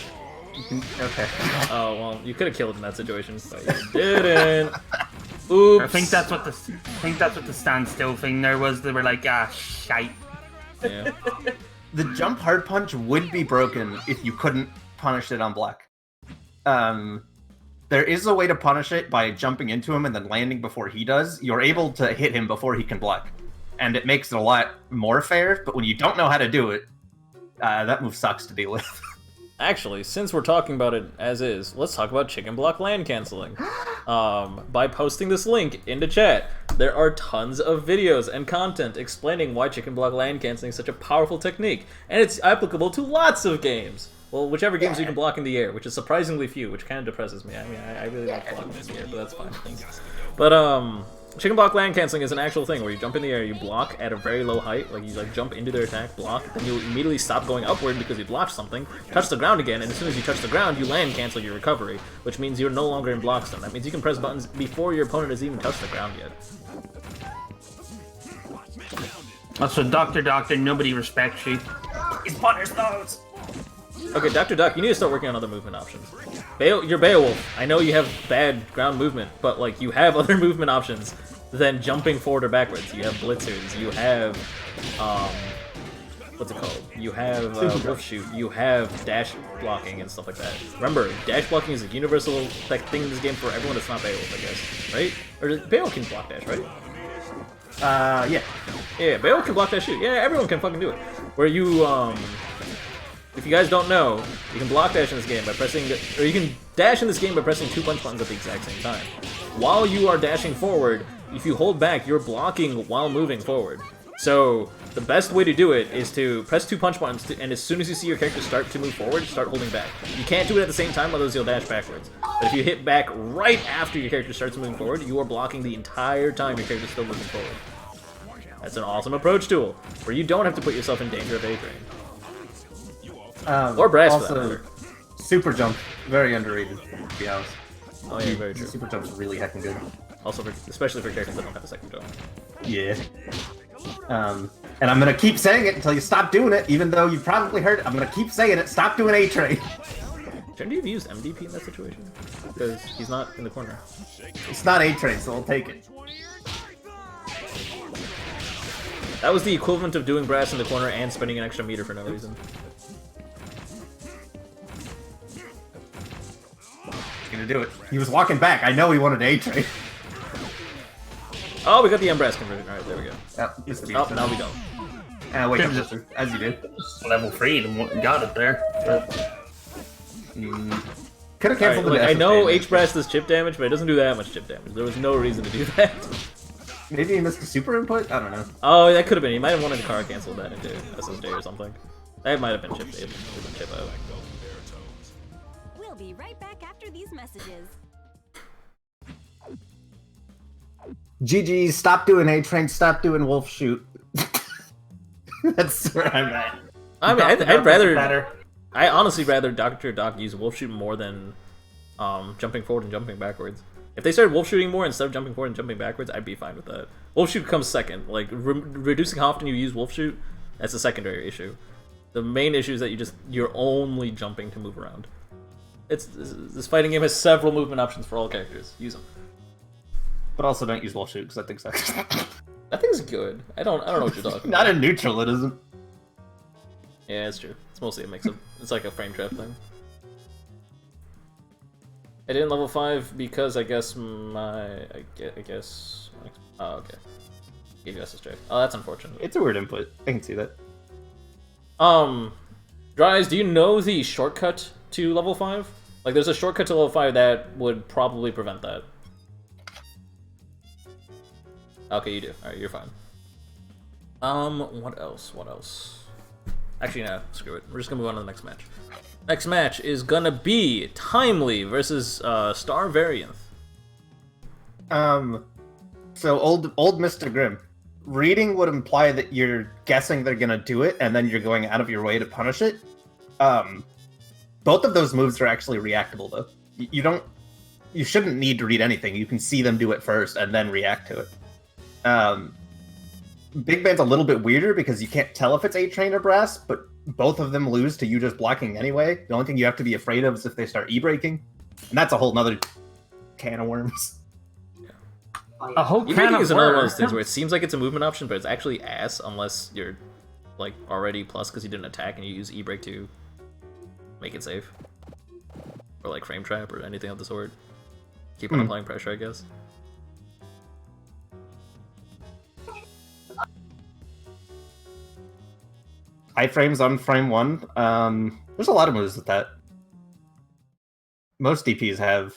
You can, okay. Oh well, you could have killed in that situation, but you didn't. Oops. I think that's what the standstill thing there was. They were like, ah, shite. Yeah. The jump hard punch would be broken if you couldn't punish it on black. There is a way to punish it by jumping into him and then landing before he does. You're able to hit him before he can block. And it makes it a lot more fair, but when you don't know how to do it, that move sucks to deal with. Actually, since we're talking about it as is, let's talk about chicken block land canceling. By posting this link into chat, there are tons of videos and content explaining why chicken block land canceling is such a powerful technique, and it's applicable to lots of games. Well, whichever games you can block in the air, which is surprisingly few, which kind of depresses me. I mean, I really like blocking in the air, but that's fine. But, chicken block land canceling is an actual thing where you jump in the air, you block at a very low height, like you like jump into their attack, block, then you immediately stop going upward because you blocked something, touch the ground again, and as soon as you touch the ground, you land cancel your recovery, which means you're no longer in block stun. That means you can press buttons before your opponent has even touched the ground yet. Also, Doctor, nobody respects you. He's punish those! Okay, Dr. Duck, you need to start working on other movement options. You're Beowulf. I know you have bad ground movement, but like you have other movement options than jumping forward or backwards. You have blitzers. You have what's it called? You have wolf shoot. You have dash blocking and stuff like that. Remember, dash blocking is a universal thing in this game for everyone that's not Beowulf, I guess, right? Or Beowulf can block dash, right? Yeah. Yeah, Beowulf can block dash shoot. Yeah, everyone can fucking do it. Where you if you guys don't know, you can block dash in this game by pressing, or you can dash in this game by pressing 2 punch buttons at the exact same time. While you are dashing forward, if you hold back, you're blocking while moving forward. So the best way to do it is to press 2 punch buttons, and as soon as you see your character start to move forward, start holding back. You can't do it at the same time, otherwise you'll dash backwards. But if you hit back right after your character starts moving forward, you are blocking the entire time your character's still moving forward. That's an awesome approach tool, where you don't have to put yourself in danger of A-Train. Or brass for that also, matter. super jump, very underrated, to be honest. Oh yeah, very true. Super jump's really heckin' good. Also, especially for characters that don't have a second jump. Yeah. And I'm gonna keep saying it until you stop doing it, even though you've probably heard it. I'm gonna keep saying it. Stop doing A-Train. Shouldn't you have used MDP in that situation? Because he's not in the corner. It's not A-Train, so I'll take it. That was the equivalent of doing brass in the corner and spending an extra meter for no reason. Gonna do it. He was walking back. I know he wanted A-Train. Oh, we got the M-Brass conversion. Alright, there we go. Oh, Now we don't. wait, just as you did. Level 3 and got it there. Could have canceled the I know damage. H-Brass does chip damage, but it doesn't do that much chip damage. There was no reason to do that. Maybe he missed a super input? I don't know. Oh, that could have been. He might have wanted to car cancel that into SSJ or something. That might have been chip out. We'll be right back after these messages. GG, stop doing A-Train, stop doing Wolf Shoot. That's where I'm at. I mean, I'd rather... Better. I honestly rather Dr. Doc use Wolf Shoot more than jumping forward and jumping backwards. If they started Wolf Shooting more instead of jumping forward and jumping backwards, I'd be fine with that. Wolf Shoot comes second. Like, reducing how often you use Wolf Shoot, that's a secondary issue. The main issue is that you're only jumping to move around. This fighting game has several movement options for all characters. Use them. But also don't use Wolf Shoot, because that thing sucks. That thing's good. I don't know what you're talking Not about. in neutral, it isn't. Yeah, it's true. It's mostly a mix-up. It's like a frame trap thing. I didn't level 5 because I guess oh, okay. Gave you SSJ. Oh, that's unfortunate. It's a weird input. I can see that. Dries, do you know the shortcut to level 5? Like, there's a shortcut to level 5 that would probably prevent that. Okay, you do. Alright, you're fine. What else? Actually, no, screw it. We're just gonna move on to the next match. Next match is gonna be Timely versus Star Variant. So old Mr. Grimm. Reading would imply that you're guessing they're gonna do it, and then you're going out of your way to punish it. Both of those moves are actually reactable, though. You shouldn't need to read anything. You can see them do it first and then react to it. Big Band's a little bit weirder because you can't tell if it's A-Train or Brass, but both of them lose to you just blocking anyway. The only thing you have to be afraid of is if they start E-breaking, and that's a whole nother can of worms. A whole can E-breaking of is another one of worms. those things where it seems like it's a movement option, but it's actually ass unless you're like already plus because you didn't attack and you use E-break to make it safe. Or like frame trap or anything of the sort. Keep on applying pressure, I guess. Iframes on frame 1. There's a lot of moves with that. Most DPs have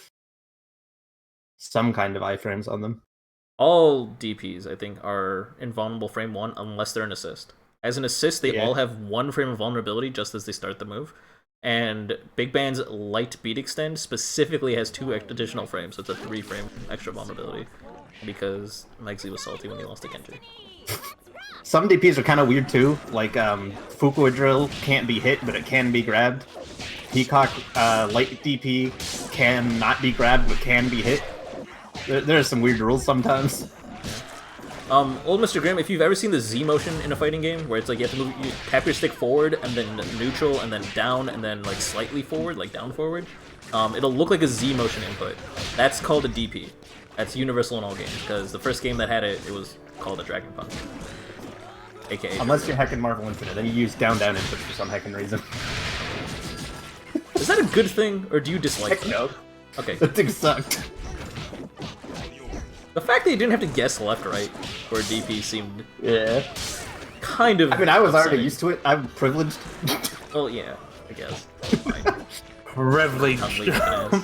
some kind of iframes on them. All DPs, I think, are invulnerable frame 1 unless they're an assist. As an assist, they all have 1 frame of vulnerability just as they start the move. And Big Band's light beat extend specifically has 2 additional frames, so it's a 3 frame extra vulnerability. Because Megzy was salty when he lost to Genji. Some DPs are kind of weird too, like Fukua Drill can't be hit, but it can be grabbed. Peacock light DP can not be grabbed, but can be hit. There are some weird rules sometimes. Old Mr. Grimm, if you've ever seen the Z motion in a fighting game, where it's like you have to move, you tap your stick forward, and then neutral, and then down, and then like slightly forward, like down forward, it'll look like a Z motion input. That's called a DP. That's universal in all games, because the first game that had it, it was called a Dragon Punch. AKA. Unless you're heckin' Marvel Infinite, then you use down-down input for some heckin' reason. Is that a good thing, or do you dislike Heck it? no. Okay. That thing sucked. The fact that you didn't have to guess left-right for a DP seemed kind of I mean, I was already upsetting. used to it. I'm privileged. Well, yeah, I guess. Fine. Privileged. Can't leave it as.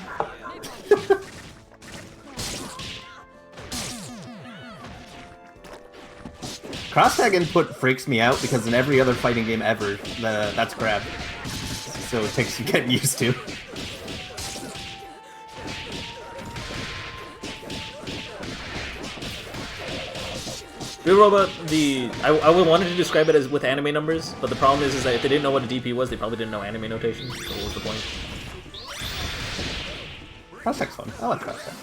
Cross-tag input freaks me out because in every other fighting game ever, that's grab. So it takes some getting used to. Real Robot, I wanted to describe it as with anime numbers, but the problem is that if they didn't know what a DP was, they probably didn't know anime notation, so what was the point? Cross-tag's fun. I like cross-tag.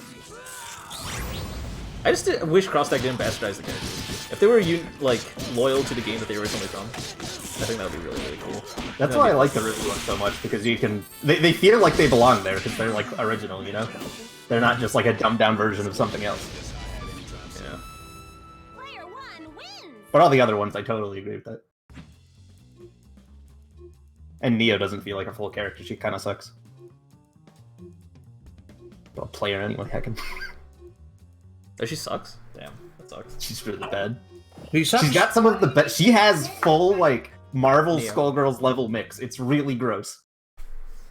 I just wish Crosstag didn't bastardize the characters. If they were like loyal to the game that they were originally from, I think that would be really, really cool. That's why I like the Ruby one so much, because you can... They feel like they belong there, because they're, like, original, you know? They're not just, like, a dumbed-down version of something else. Yeah. Player 1 wins. But all the other ones, I totally agree with that. And Neo doesn't feel like a full character, she kind of sucks. Well, player anyway, heckin'. Oh, she sucks? Damn, that sucks. She's really bad. Who sucks? She's got some of the best... She has full, like, Marvel Neo. Skullgirls level mix. It's really gross.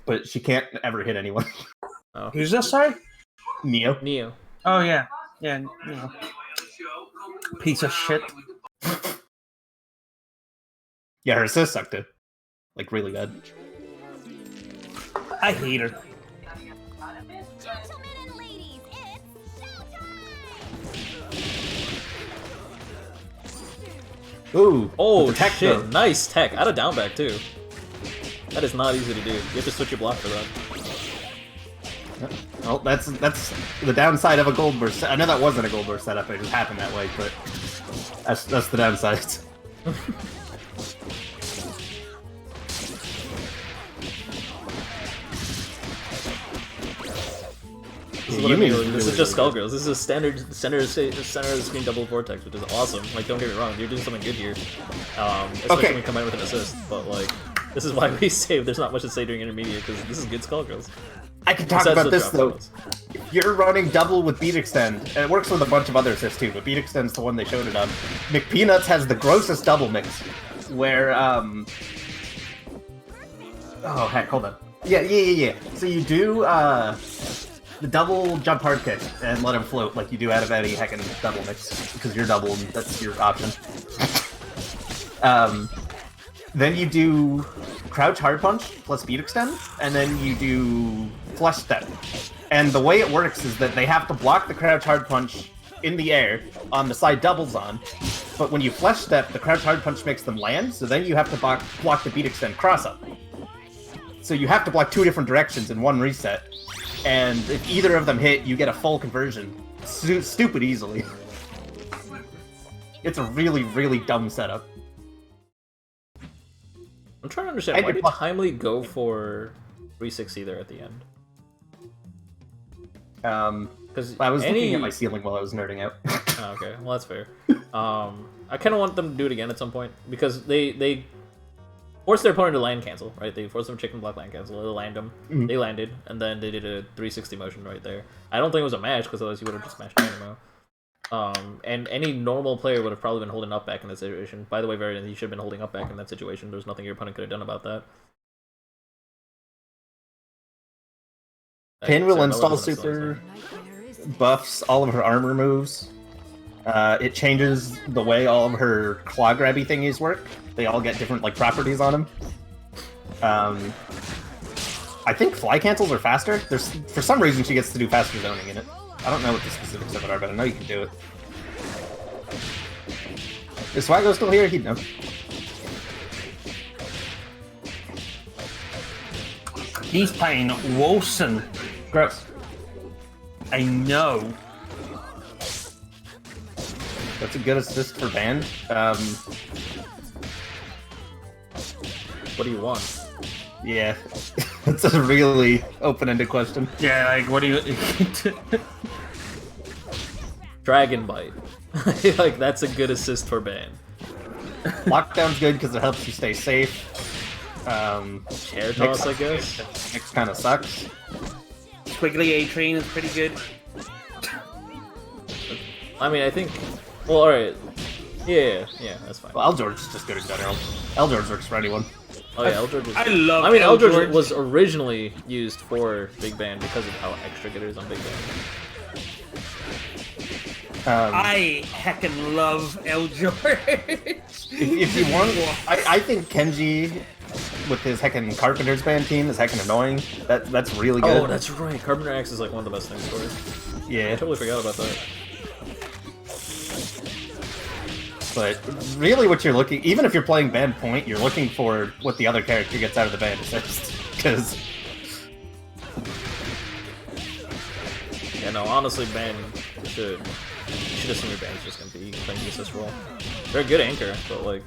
But she can't ever hit anyone. Oh. Who's this, sorry? Neo. Neo. Oh, yeah. Yeah, yeah. Piece of shit. Yeah, her assist sucked too. Like, really bad. I hate her. Gentlemen and ladies, it's showtime! Ooh. Oh, with the tech, shit. though. Nice tech. Out of down back, too. That is not easy to do. You have to switch your block for that. Well, that's the downside of a gold burst. I know that wasn't a gold burst setup, it just happened that way, but that's the downside. This is, what I mean. This is just Skullgirls. This is a standard center of the screen double vortex, which is awesome. Like, don't get me wrong, you're doing something good here. Especially when you combine with an assist. But like, this is why we say there's not much to say during intermediate, because this is good Skullgirls. I can talk Besides about the this drop though. levels. You're running double with beat extend, and it works with a bunch of other assists too, but beat extend's the one they showed it on. McPeanuts has the grossest double mix, where oh heck, hold on. Yeah. So you do the double jump hard kick and let him float like you do out of any heckin' double mix, because you're double and that's your option. Then you do crouch hard punch plus beat extend, and then you do flush step. And the way it works is that they have to block the crouch hard punch in the air on the side doubles on, but when you flesh step, the crouch hard punch makes them land, so then you have to block the beat extend cross up. So you have to block 2 different directions in one reset, and if either of them hit, you get a full conversion. Stupid easily. It's a really, really dumb setup. I'm trying to understand, why did Timely go for 360 there at the end? Because I was looking at my ceiling while I was nerding out. Oh, okay, well that's fair. I kind of want them to do it again at some point, because they forced their opponent to land cancel, right? They forced them chicken block land cancel, they land them, they landed, and then they did a 360 motion right there. I don't think it was a match, because otherwise you would have just smashed Dynamo. And any normal player would have probably been holding up back in that situation. By the way, Varian, you should have been holding up back in that situation. There's nothing your opponent could have done about that. Pin will install super, buffs all of her armor moves. It changes the way all of her claw grabby thingies work. They all get different like properties on them. I think fly cancels are faster. There's for some reason she gets to do faster zoning in it. I don't know what the specifics of it are, but I know you can do it. Is Swaggo still here? He'd know. He's playing Wilson. Gross. I know. That's a good assist for Band. What do you want? Yeah. That's a really open-ended question. Yeah, like, what do you... Dragon Bite. Like, that's a good assist for Ban. Lockdown's good because it helps you stay safe. Chair toss, I guess? Mix kind of sucks. Squiggly A-Train is pretty good. I mean, I think... Well, alright. Yeah, that's fine. Well, L-George is just good in general. L-George works for anyone. Oh yeah, L-George was... I love I mean, L-George. L-George was originally used for Big Band because of how extra good it is on Big Band. I heckin' love L-George. If you want... I think Kenji, with his heckin' Carpenter's Band team, is heckin' annoying. That's really good. Oh, that's right. Carpenter X is like one of the best things for it. Yeah. I totally forgot about that. But really what you're looking, even if you're playing band point, you're looking for what the other character gets out of the band assist. Because... Yeah, no, honestly, Band should... You should assume your band's just gonna be playing the assist role. They're a good anchor, but like...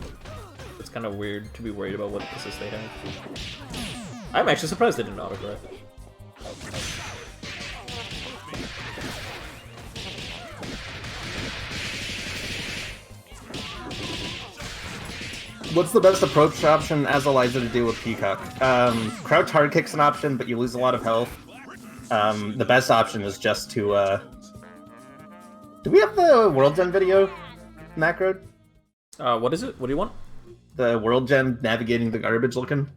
It's kind of weird to be worried about what assist they have. I'm actually surprised they didn't autocorrect. What's the best approach option as Eliza to do with Peacock? Crouch hard kick's an option, but you lose a lot of health. The best option is just to, Do we have the World Gen video, Macro? What is it? What do you want? The World Gen navigating the garbage looking?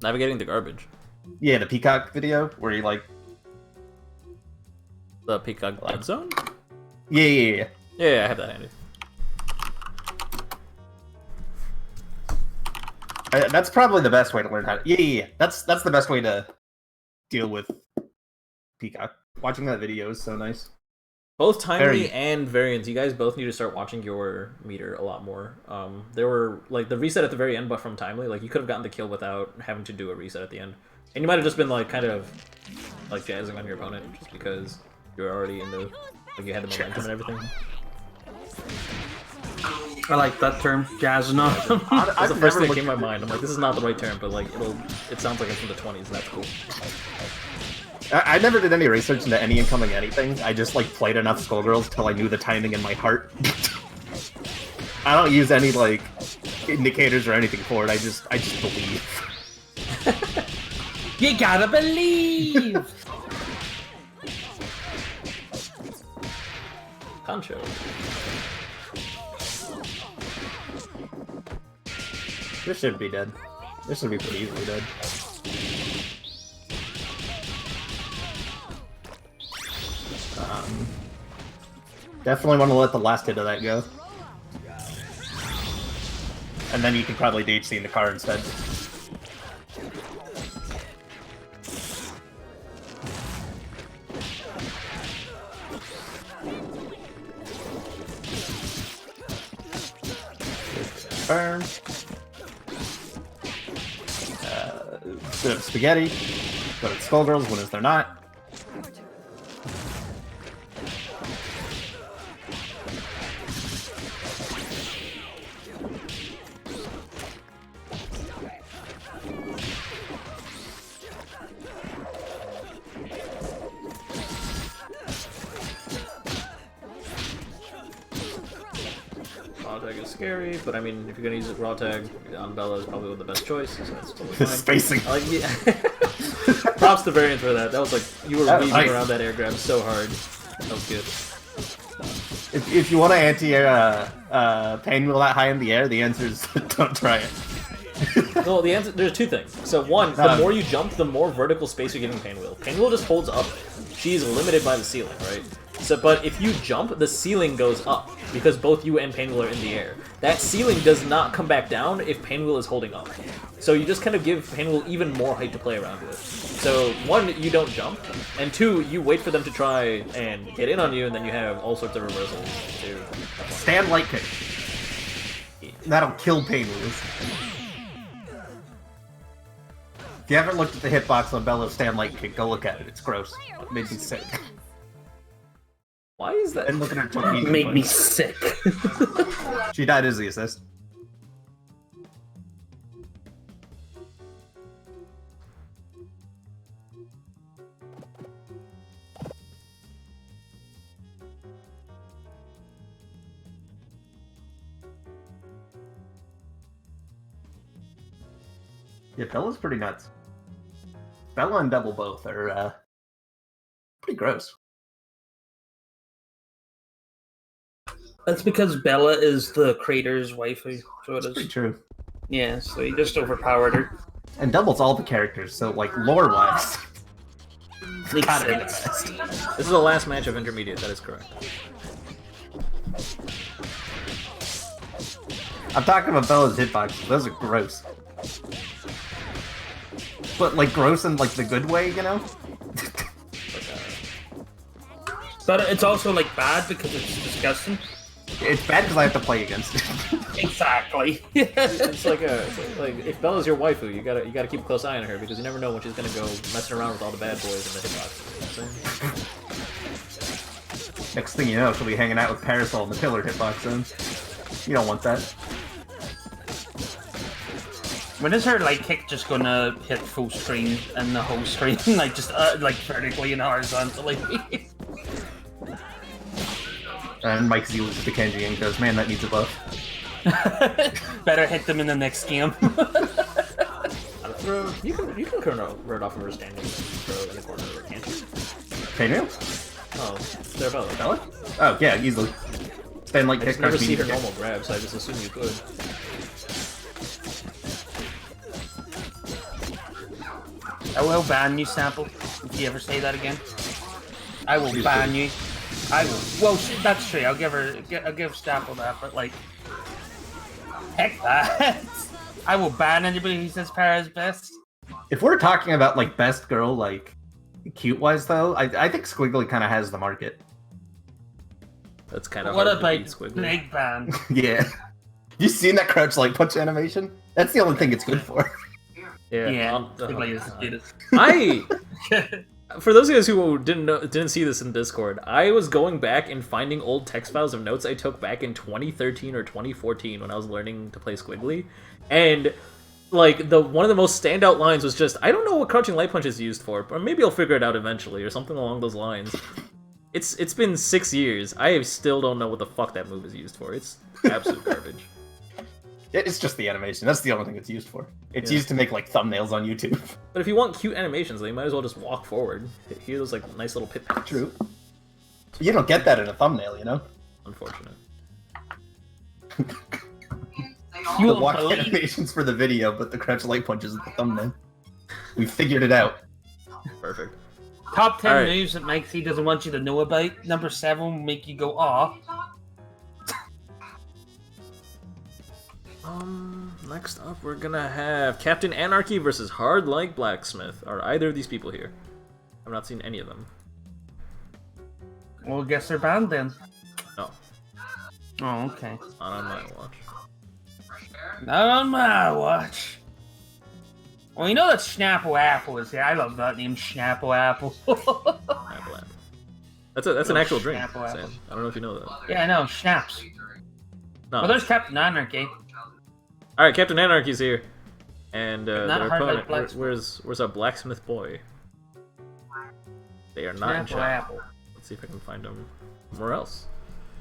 Navigating the garbage. Yeah, the Peacock video, where you like... The Peacock Dead Zone? Yeah. Yeah, I have that handy. That's probably the best way to learn how to... Yeah. That's the best way to deal with Peacock. Watching that video is so nice. Both Timely and Variants, you guys both need to start watching your meter a lot more. There were, like, the reset at the very end, but from Timely, like, you could have gotten the kill without having to do a reset at the end. And you might have just been, like, kind of, like, jazzing on your opponent just because you were already in the... Like, you had the momentum and everything. I like that term, jazzing on. That's the first thing that came to my mind. I'm like, this is not the right term, but like, it sounds like it's from the 20s, and that's cool. I never did any research into any incoming anything. I just like played enough Skullgirls till I knew the timing in my heart. I don't use any like indicators or anything for it. I just believe. You gotta believe. Concho. This should be dead. This should be pretty easily dead. Definitely want to let the last hit of that go. And then you can probably DHC in the car instead. confirm. Bit of spaghetti. But it's Skullgirls, when is there not? Raw tag is scary, but I mean, if you're gonna use raw tag on Bella is probably the best choice, so that's totally fine. Spacing. Yeah. Props to Variant for that. That was like, you were weaving around that air grab so hard. That was good. If you want to pain wheel that high in the air, the answer is don't try it. Well, the answer, there's two things. So one, the more you jump, the more vertical space you're giving Painwheel. Painwheel just holds up. She's limited by the ceiling, right? So, but if you jump, the ceiling goes up, because both you and Painwheel are in the air. That ceiling does not come back down if Painwheel is holding up. So you just kind of give Painwheel even more height to play around with. So, one, you don't jump, and two, you wait for them to try and get in on you, and then you have all sorts of reversals to... Stand light kick. That'll kill Painwheels. If you haven't looked at the hitbox on Bella's stand light kick, go look at it. It's gross. It made me sick. Why is that? And look at her torpedo. Made me sick. She died as the assist. Yeah, Bella's pretty nuts. Bella and Devil both are pretty gross. That's because Bella is the creator's waifu, so it That's pretty is. true. Yeah, so he just overpowered her. And Devil's all the characters, so like lore-wise, Makes gotta be the sense. best. This is the last match of Intermediate, that is correct. I'm talking about Bella's hitboxes. Those are gross. But like gross in like the good way, you know? But it's also like bad because it's disgusting. It's bad because I have to play against it. Exactly. It's like if Bella's your waifu, you gotta keep a close eye on her because you never know when she's gonna go messing around with all the bad boys in the hitbox. You know what I'm saying? Next thing you know, she'll be hanging out with Parasol in the pillar hitbox zone. You don't want that. When is her light kick just gonna hit full screen and the whole screen, like just like vertically and horizontally? And Mike Z looks at Kenji and goes, "Man, that needs a buff." Better hit them in the next game. Throw, you can convert off of her standing throw in the corner, can't you? Painwheel? Oh, they're Bella. Bella? Oh yeah, easily. Stand like I kick. just never see her kick. normal grab, so I just assume you could. I will ban you, Sample, if you ever say that again. I will ban you. I will. Well, that's true. I'll give Sample that, but like, heck that. I will ban anybody who says Para's best. If we're talking about like best girl, like cute wise though, I think Squiggly kind of has the market. That's kind of What hard about to beat, Squiggly. Big Ban? Yeah. You seen that crouch light punch animation? That's the only thing it's good for. Yeah, Squiggly is the cutest. For those of you guys who didn't see this in Discord, I was going back and finding old text files of notes I took back in 2013 or 2014 when I was learning to play Squiggly, and like one of the most standout lines was just, "I don't know what crouching light punch is used for, but maybe I'll figure it out eventually," or something along those lines. It's been 6 years. I still don't know what the fuck that move is used for. It's absolute garbage. It's just the animation. That's the only thing it's used for. It's used to make like thumbnails on YouTube. But if you want cute animations, then you might as well just walk forward. Hear those like nice little pit pats. True. You don't get that in a thumbnail, you know? Unfortunate. The walk animations for the video, but the crouch light punches at the thumbnail. We figured it out. Perfect. Top 10 Alright. moves that Mike C doesn't want you to know about. Number 7 will make you go, aw. Next up we're gonna have Captain Anarchy versus Hard Like Blacksmith. Are either of these people here? I've not seen any of them. Well, guess they're banned then. No, Oh, okay. not on my watch. Not on my watch. Well, you know that Snapple Apple is here. I love that name, Snapple Apple. Apple. That's an actual drink, Snapple Sam. Apple. I don't know if you know that. Yeah, I know, Snaps. No. Well, there's Captain Anarchy. Alright, Captain Anarchy's here. And Not their hard like opponent, blacksmith. where's our blacksmith boy? They are not in Snapple chat. Apple. Let's see if I can find them somewhere else.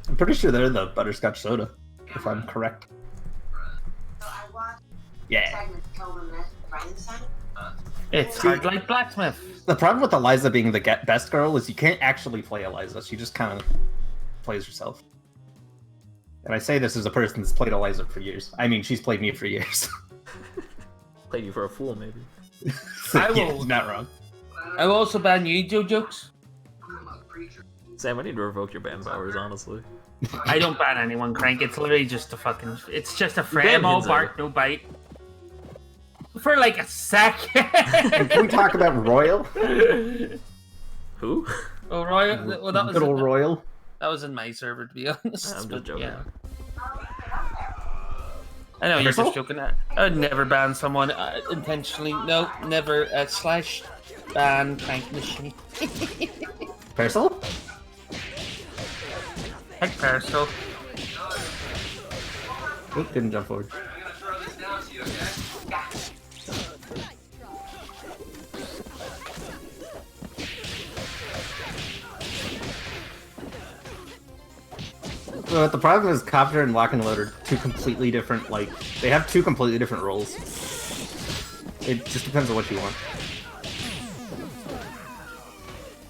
I'm pretty sure they're the butterscotch soda, if I'm correct. Yeah. It's hard like blacksmith. The problem with Eliza being the best girl is you can't actually play Eliza. She just kind of plays herself. And I say this as a person that's played Eliza for years. I mean, she's played me for years. Played you for a fool, maybe. I Yeah, will. not wrong. I will also ban you, Joe jokes. Sam, I need to revoke your ban powers, honestly. I don't ban anyone, Crank. It's literally just a fucking. It's just a ban frame, all Hinzo. bark, no bite. For like a second. Can we talk about Royal? Who? Oh, Royal. Well, that was Good old Royal. that was in my server, to be honest. I'm just but, joking. yeah. I know you're Crystal? just joking. I would never ban someone intentionally. No, never. Slash ban Crank Machine. Parcel? Heck, Periscope. Oop, didn't jump forward. The problem is Copter and Lock and Load are two completely different, like, they have two completely different roles. It just depends on what you want.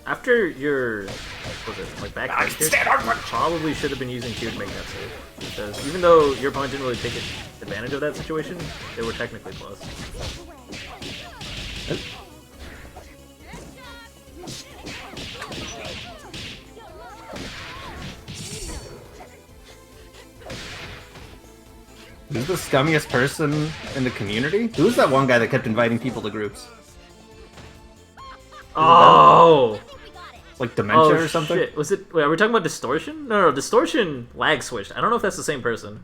After your, what was it, like back probably should have been using Q to make that save. Because even though your opponent didn't really take advantage of that situation, they were technically plus. Who's the scummiest person in the community? Who's that one guy that kept inviting people to groups? Oh! Like Dementia Oh, or something? shit. Was it, wait, are we talking about Distortion? No, Distortion lag switched. I don't know if that's the same person.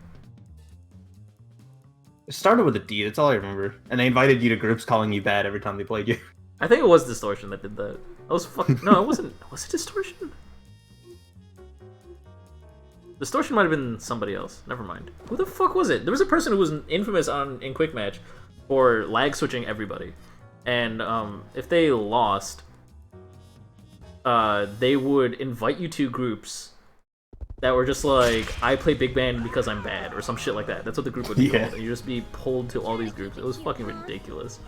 It started with a D, that's all I remember. And they invited you to groups calling you bad every time they played you. I think it was Distortion that did that. I was fucking, no, it wasn't, was it Distortion? Distortion might have been somebody else. Never mind. Who the fuck was it? There was a person who was infamous in Quick Match for lag switching everybody. And if they lost, they would invite you to groups that were just like, I play Big Band because I'm bad, or some shit like that. That's what the group would be called. And you just be pulled to all these groups. It was fucking ridiculous.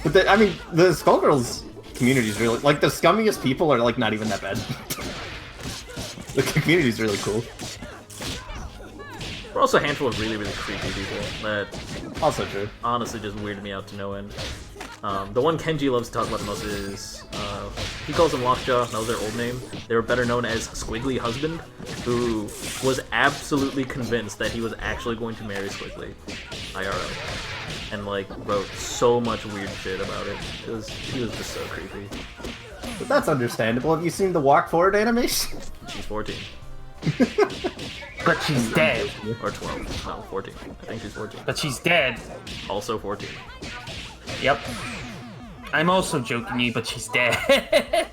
But I mean, the Skullgirls community is really, like, the scummiest people are, like, not even that bad. The community is really cool. We're also a handful of really, really creepy people that Also true. honestly just weirded me out to no end. The one Kenji loves to talk about the most is, he calls them Lockjaw, that was their old name. They were better known as Squiggly Husband, who was absolutely convinced that he was actually going to marry Squiggly, IRL. And, like, wrote so much weird shit about it. He was just so creepy. But that's understandable. Have you seen the walk forward animation? She's 14. But she's dead. Or 12. No, 14. I think she's 14. But she's dead. Also 14. Yep. I'm also joking you, but she's dead.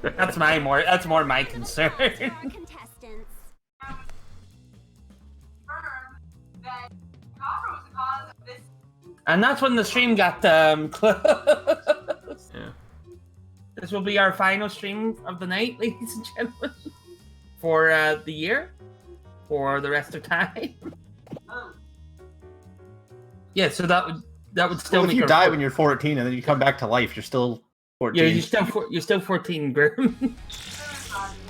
That's more my concern. Contestants. That Copper was the cause of this. And that's when the stream got closed. Yeah. This will be our final stream of the night, ladies and gentlemen, for the year, for the rest of time. Yeah, so that would still Well, if make you our die when you're 14 and then you come back to life, you're still 14. Yeah, you're still 14, Grim.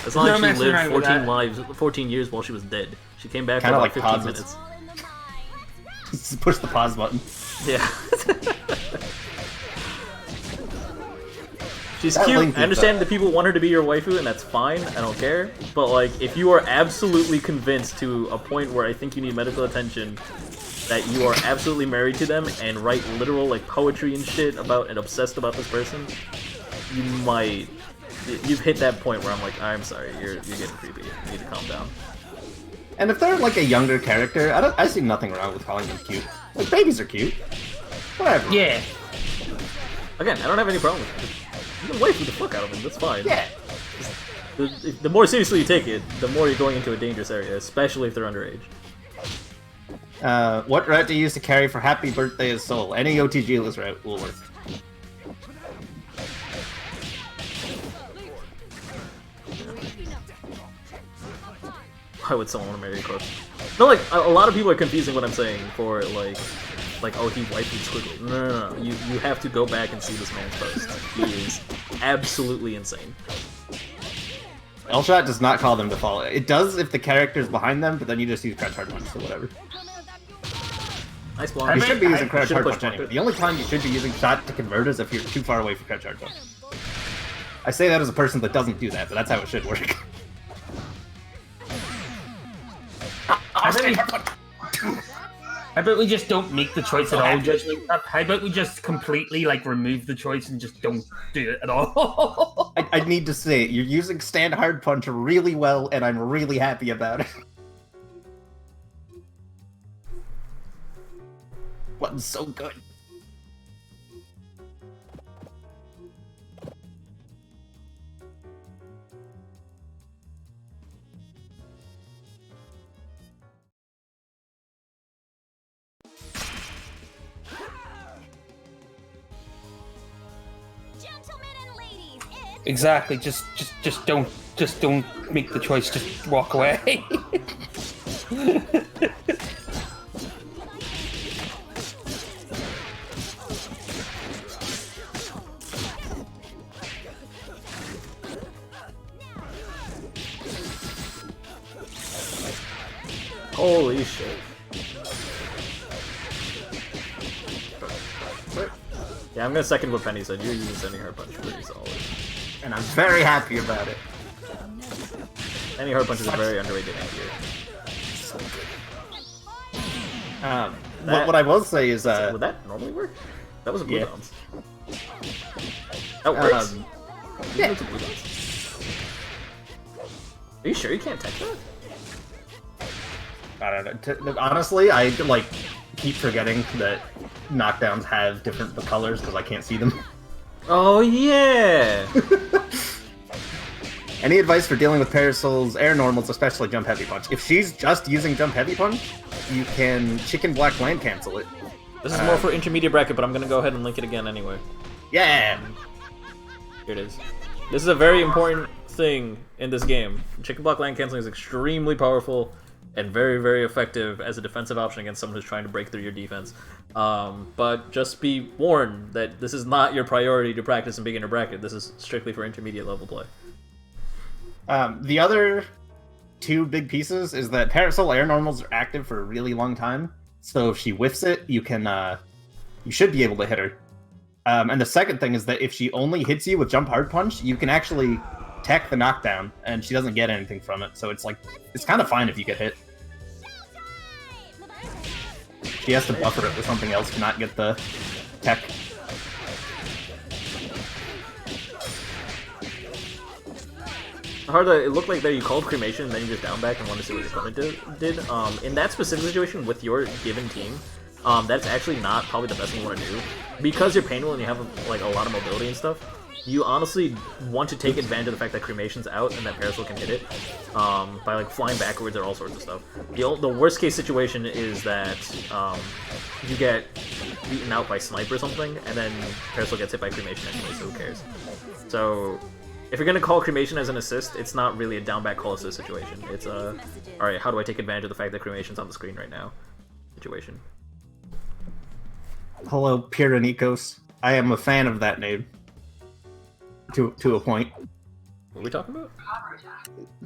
As long No as she messing lived around with 14 that. lives, 14 years while she was dead. She came back for Kinda like like 15 pauses. minutes. All in the mind. Just push the pause button. Yeah. She's That cute. link I is, understand that people want her to be your waifu, and that's fine. I don't care. But, like, if you are absolutely convinced to a point where I think you need medical attention that you are absolutely married to them and write literal, like, poetry and shit about and obsessed about this person, you might... You've hit that point where I'm like, I'm sorry, you're getting creepy. You need to calm down. And if they're like a younger character, I see nothing wrong with calling them cute. Like babies are cute. Whatever. Yeah. Again, I don't have any problem with it. You can waifu the fuck out of them, that's fine. Yeah. The more seriously you take it, the more you're going into a dangerous area, especially if they're underage. What route do you use to carry for Happy Birthday as Soul? Any OTG-less route will work. Why would someone want to marry a corpse? No, like, a lot of people are confusing what I'm saying for, like, oh, he wiped Squiggle. No. You have to go back and see this man's post. He is absolutely insane. L-Shot does not call them default. It does if the character's behind them, but then you just use crouch hard punch or whatever. Nice block. You should be using crouch hard pushed punch anyway. it. The only time you should be using shot to convert is if you're too far away from crouch hard punch. I say that as a person that doesn't do that, but that's how it should work. How about we just don't make the choice at all, Judgment Cup? How about we just completely, like, remove the choice and just don't do it at all? I need to say, you're using stand hard punch really well, and I'm really happy about it. Button's so good. Gentlemen and ladies, it's Exactly. Just don't make the choice. Just walk away. Holy shit. Yeah, I'm gonna second what Penny said. You're using Sending Hard Punch pretty solid. And I'm very happy about it. Sending Hard Punch is a very underrated anti-hero. What I will say is, Would that normally work? That was a blue Yeah. bounce. That works? yeah. It's a blue bounce. Are you sure you can't tech that? I don't know. Honestly, I like keep forgetting that knockdowns have different colors because I can't see them. Oh yeah! Any advice for dealing with Parasol's air normals, especially jump heavy punch? If she's just using jump heavy punch, you can chicken block land cancel it. This is more for intermediate bracket, but I'm gonna go ahead and link it again anyway. Yeah. Here it is. This is a very important thing in this game. Chicken block land canceling is extremely powerful and very, very effective as a defensive option against someone who's trying to break through your defense. But just be warned that this is not your priority to practice in beginner bracket. This is strictly for intermediate level play. The other two big pieces is that Parasol air normals are active for a really long time. So if she whiffs it, you should be able to hit her. And the second thing is that if she only hits you with jump hard punch, you can actually tech the knockdown, and she doesn't get anything from it. So it's kind of fine if you get hit. She has to buffer it with something else to not get the tech. Harda, it looked like that you called cremation and then you just down back and wanted to see what your opponent did. In that specific situation with your given team, that's actually not probably the best thing you want to do. Because you're painful and you have like a lot of mobility and stuff, you honestly want to take advantage of the fact that cremation's out and that Parasol can hit it by like flying backwards or all sorts of stuff. The worst case situation is that you get beaten out by snipe or something, and then Parasol gets hit by cremation anyway, so who cares? So if you're gonna call cremation as an assist, it's not really a down back call assist situation. It's alright, how do I take advantage of the fact that cremation's on the screen right now situation. Hello, Pyranikos. I am a fan of that name. To a point. What are we talking about?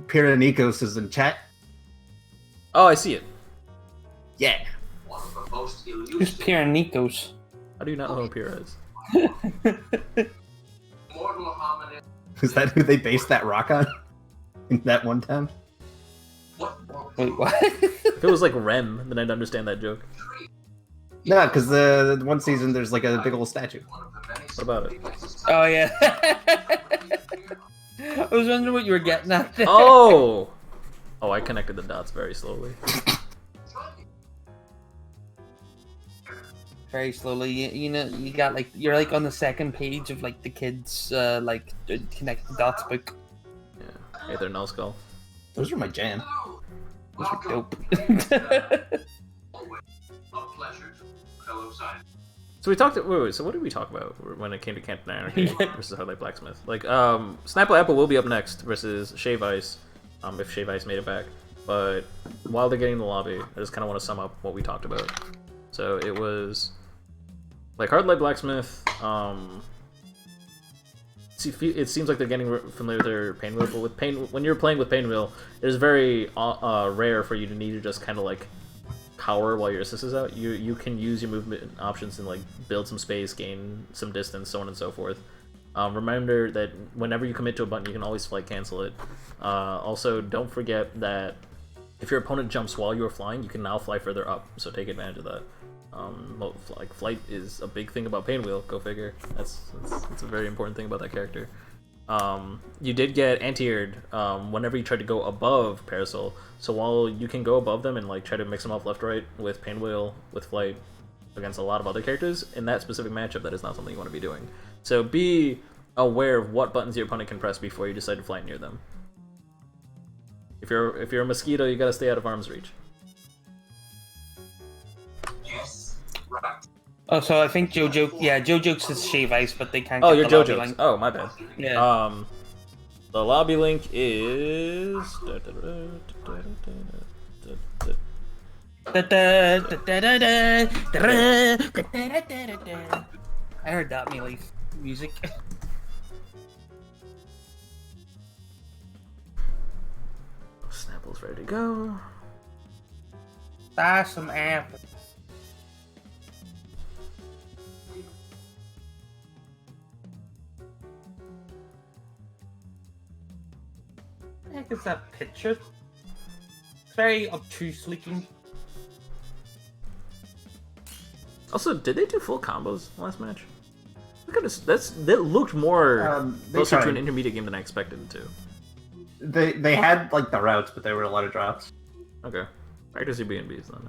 Pyranikos is in chat. Oh, I see it. Yeah. Who's Pyranikos? How do you not know who Pyrrha is? Is that who they based that rock on? In that one town? Wait, what? If it was like Rem, then I'd understand that joke. No, because the one season there's like a big old statue. What about it? Oh, yeah. I was wondering what you were getting at there. Oh! Oh, I connected the dots very slowly. Very slowly. You know, you got like you're like on the second page of like the kids like connect the dots book. Yeah. Hey there, Null Skull. Those are my jam. Those are dope. So we talked. Wait. So what did we talk about when it came to Canton Anarchy versus Hardlight Blacksmith? Like, Snapple Apple will be up next versus Shave Ice, if Shave Ice made it back. But while they're getting in the lobby, I just kind of want to sum up what we talked about. So it was like Hardlight Blacksmith. It seems like they're getting familiar with their Pain Wheel, but when you're playing with Pain Wheel, it is very rare for you to need to just kind of like cower while your assist is out. You can use your movement options and like build some space, gain some distance, so on and so forth. Remember that whenever you commit to a button, you can always flight cancel it. Also, don't forget that if your opponent jumps while you are flying, you can now fly further up, so take advantage of that. Like flight is a big thing about Pain Wheel, go figure. That's a very important thing about that character. You did get anti-aired whenever you try to go above Parasol, so while you can go above them and like try to mix them up left right with Pain Wheel, with Flight, against a lot of other characters, in that specific matchup that is not something you want to be doing. So be aware of what buttons your opponent can press before you decide to fly near them. If you're a mosquito, you gotta stay out of arm's reach. Oh, so I think JoJo is Shave Ice, but they can't. Oh, get you're the lobby JoJo's. link. Oh, my bad. Yeah. The lobby link is. I heard that melee music. Snapple's ready to go. Buy some apples. What the heck is that picture? It's very obtuse looking. Also, did they do full combos last match? Look at this. That looked more closer to an intermediate game than I expected it to. They had like the routes, but there were a lot of drops. Okay. Practice your B&Bs then.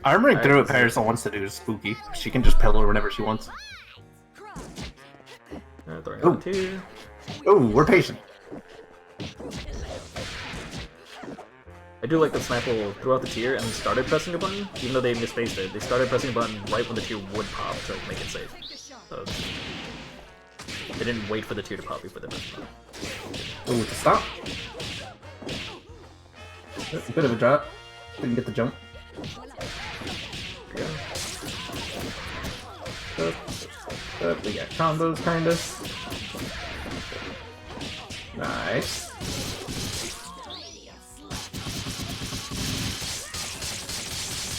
Armoring through what Parasol wants to do is spooky. She can just pillar whenever she wants. Oh, we're patient. I do like that Snapple threw out the tier and started pressing a button, even though they misspaced it. They started pressing a button right when the tier would pop to make it safe. So they didn't wait for the tier to pop before they pressed the button. Ooh, to stop. That's a bit of a drop. Didn't get the jump. We got combos, kinda. Nice.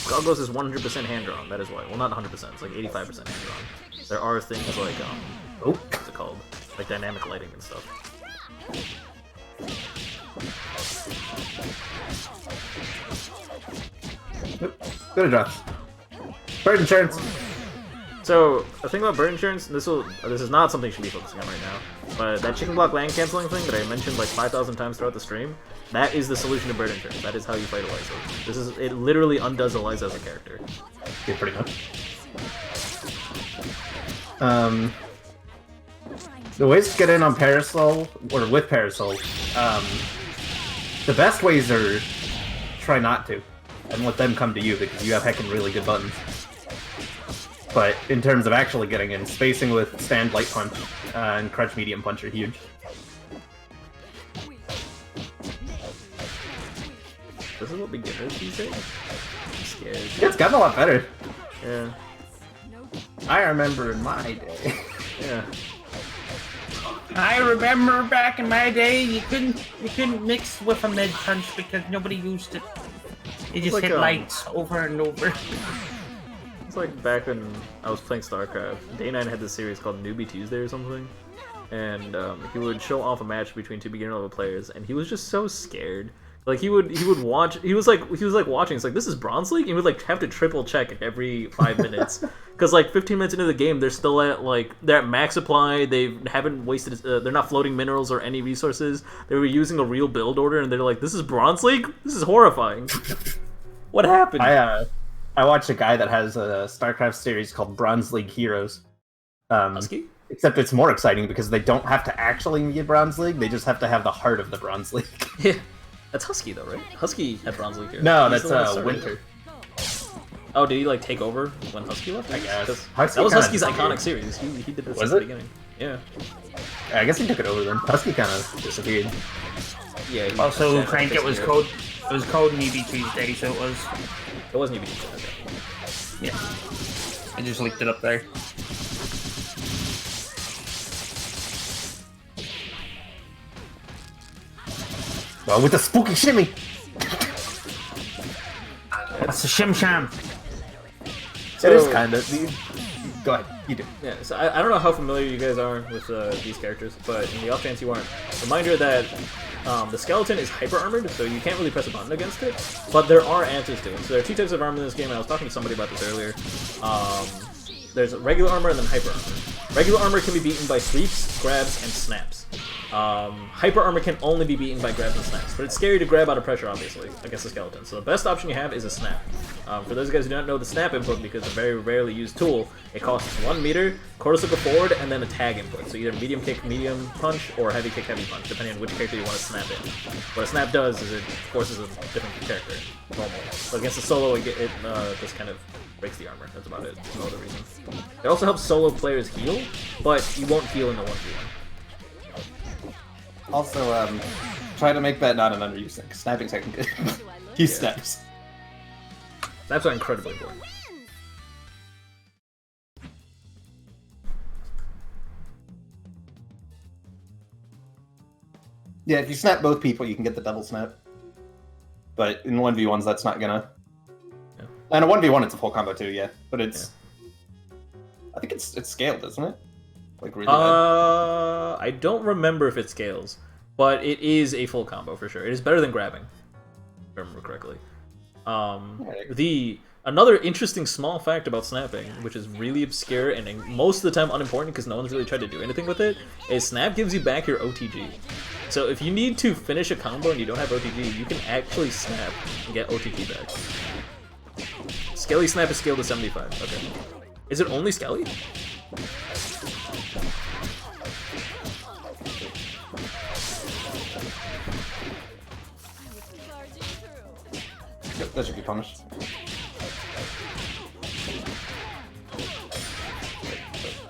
Skullgirls is 100% hand drawn. That is why. Well, not 100%. It's like 85% hand drawn. There are things like what's it called? Like dynamic lighting and stuff. Nope. Good drops. Bird insurance. So the thing about bird insurance, this is not something you should be focusing on right now, but that chicken block land canceling thing that I mentioned like 5,000 times throughout the stream, that is the solution to bird insurance. That is how you fight Eliza. It literally undoes Eliza as a character. Yeah, pretty much. The ways to get in on Parasol, or with Parasol, the best ways are try not to, and let them come to you because you have heckin' really good buttons. But in terms of actually getting in, spacing with stand light punch and crunch medium punch are huge. This is what beginners these days? I'm scared. Yeah, it's gotten a lot better. Yeah. I remember in my day. Yeah. I remember back in my day, you couldn't mix with a mid punch because nobody used it. You just Like, hit lights over and over. It's like back when I was playing StarCraft. Day9 had this series called Newbie Tuesday or something, and he would show off a match between two beginner level players, and he was just so scared. Like he would watch. He was like watching. It's like, this is Bronze League, and he would like have to triple check every 5 minutes because like 15 minutes into the game, they're still at they're at max supply. They haven't wasted. They're not floating minerals or any resources. They were using a real build order, and they're like, this is Bronze League. This is horrifying. What happened? I watched a guy that has a StarCraft series called Bronze League Heroes. Husky? Except it's more exciting because they don't have to actually be a Bronze League. They just have to have the heart of the Bronze League. Yeah. That's Husky though, right? Husky had Bronze League here. No, He's that's the one that started Winter. it. Oh, did he like take over when Husky left? I guess. That was Husky's kinda iconic series. He did this Was at the it? beginning. Yeah. I guess he took it over then. Husky kind of disappeared. Yeah. Also, Crank, it was called Newbie Tuesday, so it was. It wasn't even. Okay. Yeah. I just linked it up there. Well, with the spooky shimmy. That's a shim sham. It is kind of. Go ahead, you do. Yeah, so I don't know how familiar you guys are with these characters, but in the off chance you aren't, reminder that the skeleton is hyper armored, so you can't really press a button against it, but there are answers to it. So there are two types of armor in this game, and I was talking to somebody about this earlier. There's regular armor and then hyper armor. Regular armor can be beaten by sweeps, grabs, and snaps. Hyper armor can only be beaten by grabs and snaps, but it's scary to grab out of pressure, obviously, against a skeleton. So the best option you have is a snap. For those of you guys who don't know the snap input, because it's a very rarely used tool, it costs 1 meter, quarter circle forward, and then a tag input. So either medium kick, medium punch, or heavy kick, heavy punch, depending on which character you want to snap in. What a snap does is it forces a different character, normal. But against a solo, it just kind of breaks the armor. That's about it. No other reason. It also helps solo players heal, but you won't heal in the 1v1. Also, try to make that not an underused thing. Snapping's technically he snaps. Snaps are incredibly important. Yeah, if you snap both people, you can get the double snap. But in 1v1s, that's not gonna. Yeah. And a 1v1, it's a full combo too, yeah. But it's. Yeah. I think it's scaled, isn't it? Like really bad. I don't remember if it scales, but it is a full combo for sure. It is better than grabbing, if I remember correctly. Another interesting small fact about snapping, which is really obscure and most of the time unimportant because no one's really tried to do anything with it, is snap gives you back your OTG. So if you need to finish a combo and you don't have OTG, you can actually snap and get OTG back. Skelly snap is scaled to 75. Okay. Is it only Skelly? Yep, that should be punished.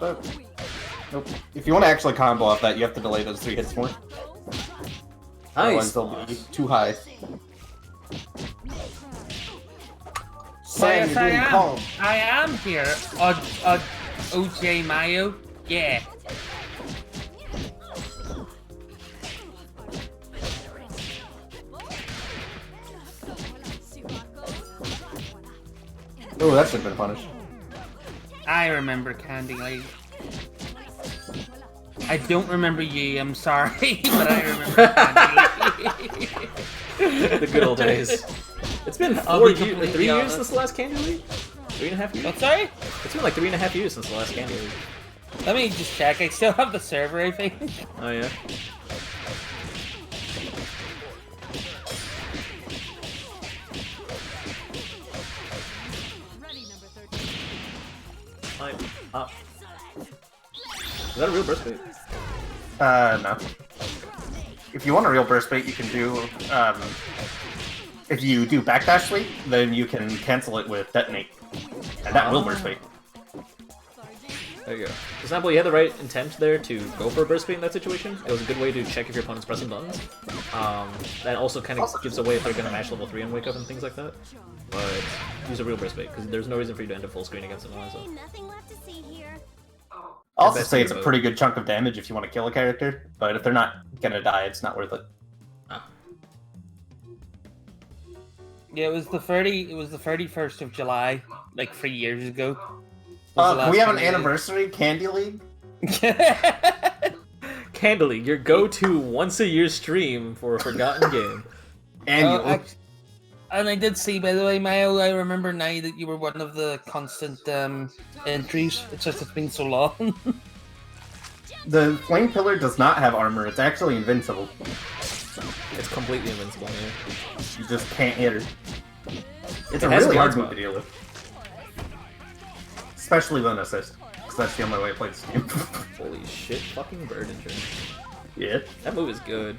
Nope. If you want to actually combo off that, you have to delay those 3 hits more. Otherwise, Nice. they'll be too high. Yes, you're doing calm. I am here. OJ Mayo. Yeah. Oh, that should have been punished. I remember Candy Lady. I don't remember you, I'm sorry, but I remember Candy Lady. The good old days. It's been 3 years since the last Candy League? 3.5 years? What's sorry? It's been like 3.5 years since the last Candy League. Let me just check. I still have the server, I think. Oh yeah? Up. Is that a real burst bait? No. If you want a real burst bait, you can do, if you do backdash sweep, then you can cancel it with detonate. And that will burst bait. There you go. For example, you had the right intent there to go for a burst bait in that situation. It was a good way to check if your opponent's pressing buttons. That also kind of gives away if they're going to match level 3 and wake up and things like that. But use a real burst bait, because there's no reason for you to end up full screen against them. So. Nothing left to see here. I'll also say it's a pretty good chunk of damage if you want to kill a character, but if they're not gonna die, it's not worth it. Ah. Yeah, it was the 31st of July. like 3 years ago. Was the Can we last have an time anniversary Candy League? Candy League, your go-to once-a-year stream for a forgotten game. Annual. And I did see, by the way, Mayo, I remember now that you were one of the constant entries. It's just it's been so long. The Flame Pillar does not have armor. It's actually invincible. It's completely invincible, yeah. You just can't hit her. It's a has really hard blind move to deal with. Especially with an assist. Because that's the only way I play this game. Holy shit, fucking bird injury. Yeah. That move is good.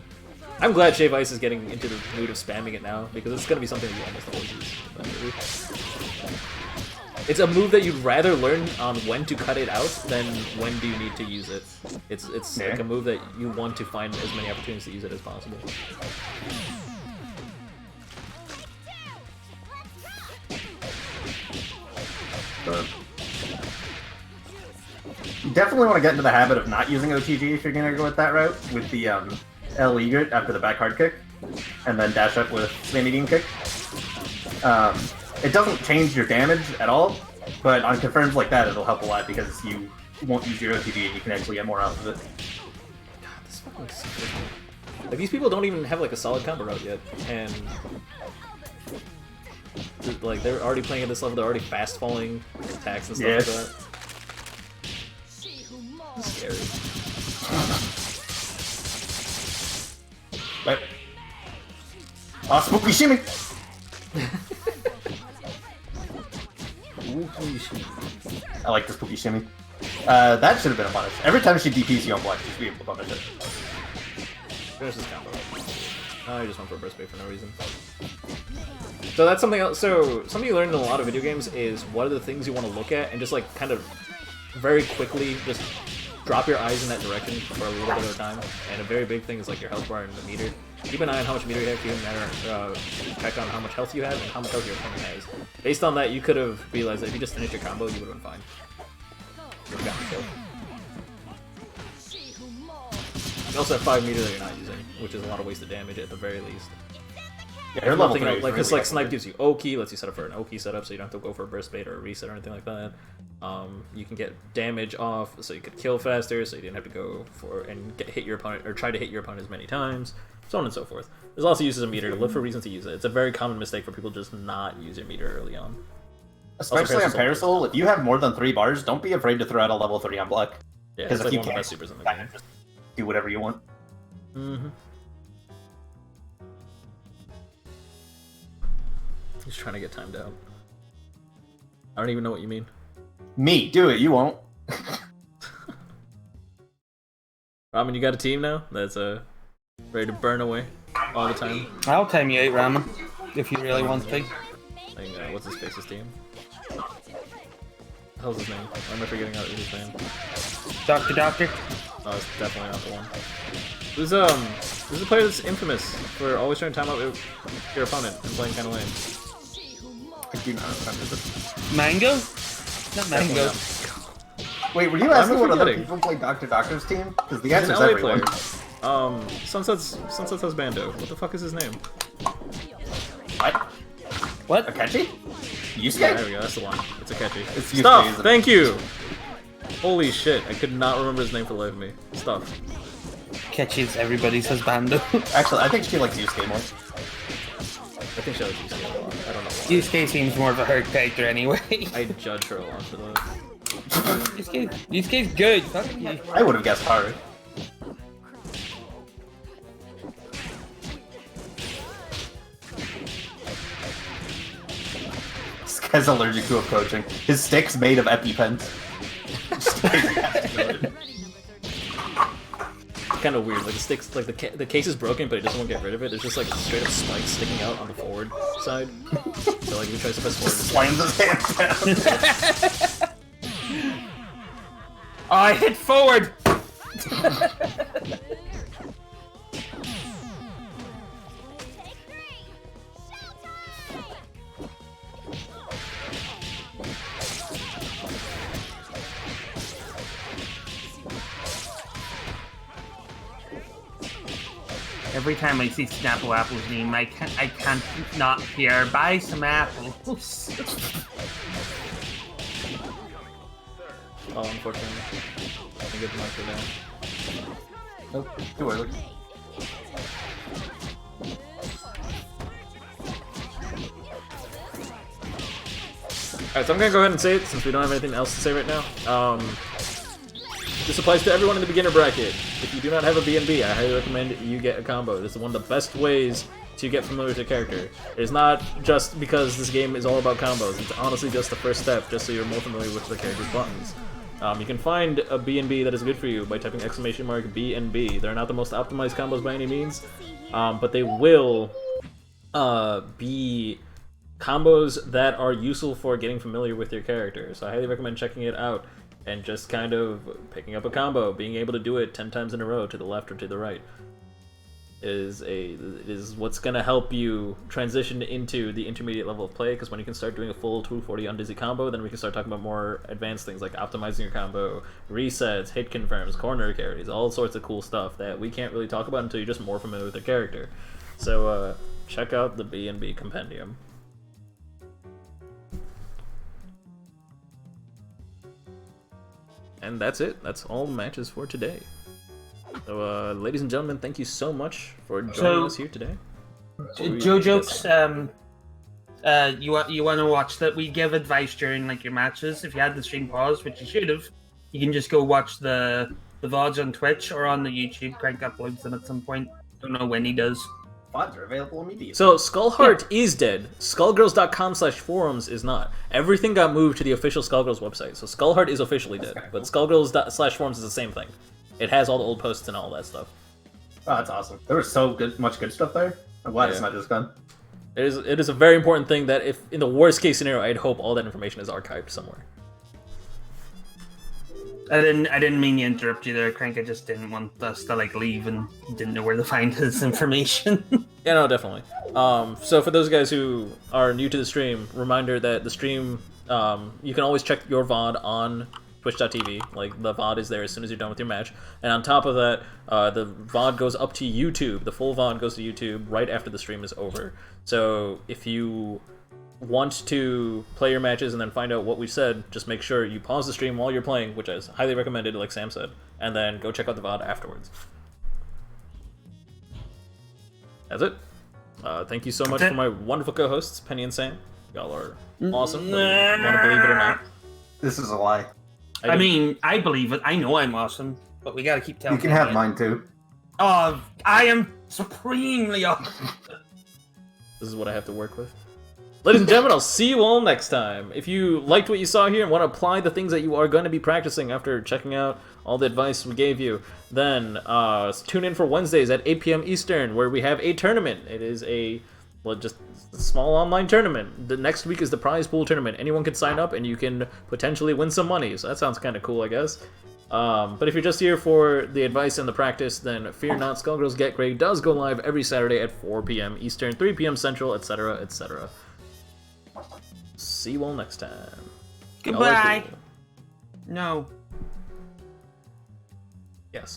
I'm glad Shave Ice is getting into the mood of spamming it now, because it's gonna be something you almost always use. It's a move that you'd rather learn on when to cut it out than when do you need to use it. It's like a move that you want to find as many opportunities to use it as possible. You definitely want to get into the habit of not using OTG if you're going to go with that route, with the L egret after the back hard kick, and then dash up with Spam Eating Kick. It doesn't change your damage at all, but on confirms like that it'll help a lot because you won't use your OTG and you can actually get more out of it. God, this fucking sucks. Like, these people don't even have like a solid combo route yet, and like they're already playing at this level, they're already fast falling attacks and stuff like that. It's scary. But spooky shimmy! I like the spooky shimmy. That should have been a punish. Every time she DPs you on black, you should be able to punish it. Finish this combo. Oh, I just went for a burst bait for no reason. So that's something else. So something you learn in a lot of video games is what are the things you want to look at, and just like kind of very quickly just drop your eyes in that direction for a little bit of time. And a very big thing is like your health bar and the meter. Keep an eye on how much meter you have, keep check on how much health you have and how much health your opponent has. Based on that, you could have realized that if you just finished your combo, you would have been fine. You got the kill. You also have 5 meter that you're not using, which is a lot of wasted damage at the very least. Yeah, her level 3 like, is because really like Snipe gives you Oki, lets you set up for an Oki setup, so you don't have to go for a burst bait or a reset or anything like that. You can get damage off, so you could kill faster, so you didn't have to go for and hit your opponent or try to hit your opponent as many times, so on and so forth. There's lots of uses of meter. Look for reasons to use it. It's a very common mistake for people to just not use your meter early on. Especially on Parasol, if you have more than 3 bars, don't be afraid to throw out a level 3 on black. Yeah, because it's if like you one of the can, best supers in the game. just do whatever you want. Mm-hmm. He's trying to get timed out. I don't even know what you mean. Me, do it, you won't. Ramen, you got a team now that's ready to burn away all the time? I'll time you out, Ramen, if you really want to. Like, what's his face's team? What the hell's his name? Why am I forgetting out his name? Doctor? Oh, it's definitely not the one. Who's a player that's infamous for always trying to time out your opponent and playing kind of lame. I do not remember this. Mango? Not Mango. Wait, were you asking what other people play Doctor's team? Because the answer's everyone. Sunset's husbando. What the fuck is his name? What? Akechi? Yusuke? Yeah, there we go, that's the one. It's Akechi. It's Yusuke, Stuff! isn't it? Thank you! Holy shit, I could not remember his name for the life of me. Stuff. Catches everybody's husbando. Actually, I think she likes Yusuke more. I think she likes Yusuke a lot. I don't know why. Yusuke seems more of a hurt character anyway. I judge her a lot for that. Yusuke's good. Fuck you. I would have guessed Haru. This guy's allergic to approaching. His stick's made of EpiPens. Kind of weird. Like the sticks, like the case is broken, but it doesn't want to get rid of it. There's just like straight up spikes sticking out on the forward side. So like if you try to press forward, Slams his hand down. Oh, I hit forward. Every time I see Snapple Apple's name, I can't not hear buy some apples. Oh, unfortunately. I can get the marker down. Nope, too early. Alright, so I'm gonna go ahead and say it since we don't have anything else to say right now. This applies to everyone in the beginner bracket. If you do not have a B&B, I highly recommend you get a combo. This is one of the best ways to get familiar with your character. It's not just because this game is all about combos. It's honestly just the first step, just so you're more familiar with the character's buttons. You can find a B&B that is good for you by typing !B&B. They're not the most optimized combos by any means, but they will be combos that are useful for getting familiar with your character. So I highly recommend checking it out and just kind of picking up a combo, being able to do it 10 times in a row to the left or to the right is what's going to help you transition into the intermediate level of play, because when you can start doing a full 240 on Dizzy combo, then we can start talking about more advanced things like optimizing your combo, resets, hit confirms, corner carries, all sorts of cool stuff that we can't really talk about until you're just more familiar with the character. So check out the B&B Compendium. And that's it. That's all the matches for today. So, ladies and gentlemen, thank you so much for joining us here today. Joe Jokes, you want to watch that? We give advice during like your matches. If you had the stream paused, which you should have, you can just go watch the VODs on Twitch or on the YouTube. Crank uploads them at some point. Don't know when he does. VODs are available immediately. So Skullheart is dead. Skullgirls.com/forums is not. Everything got moved to the official Skullgirls website. So Skullheart is officially dead, but Skullgirls./forums is the same thing. It has all the old posts and all that stuff. Oh, that's awesome. There was so much good stuff there. I'm glad it's not just gone. It is a very important thing that if, in the worst case scenario, I'd hope all that information is archived somewhere. I didn't mean to interrupt you there, Crank. I just didn't want us to like leave and didn't know where to find his information. Yeah, no, definitely. So for those guys who are new to the stream, reminder that the stream, you can always check your VOD on Twitch.tv. Like, the VOD is there as soon as you're done with your match. And on top of that, the VOD goes up to YouTube. The full VOD goes to YouTube right after the stream is over. So if you want to play your matches and then find out what we said, just make sure you pause the stream while you're playing, which is highly recommended, like Sam said, and then go check out the VOD afterwards. That's it. Thank you so much for my wonderful co-hosts, Penny and Sam. Y'all are awesome, whether you want to believe it or not. This is a lie. I mean, I believe it. I know I'm awesome, but we gotta keep telling You can have mine too. Oh, I am supremely awesome. This is what I have to work with. Ladies and gentlemen, I'll see you all next time. If you liked what you saw here and want to apply the things that you are going to be practicing after checking out all the advice we gave you, then tune in for Wednesdays at 8 p.m. Eastern, where we have a tournament. It is just a small online tournament. The next week is the prize pool tournament. Anyone can sign up and you can potentially win some money. So that sounds kind of cool, I guess. But if you're just here for the advice and the practice, then fear not, Skullgirls Get Gr8 does go live every Saturday at 4 p.m. Eastern, 3 p.m. Central, etc., etc. See you all next time. Goodbye. Cool. No. Yes.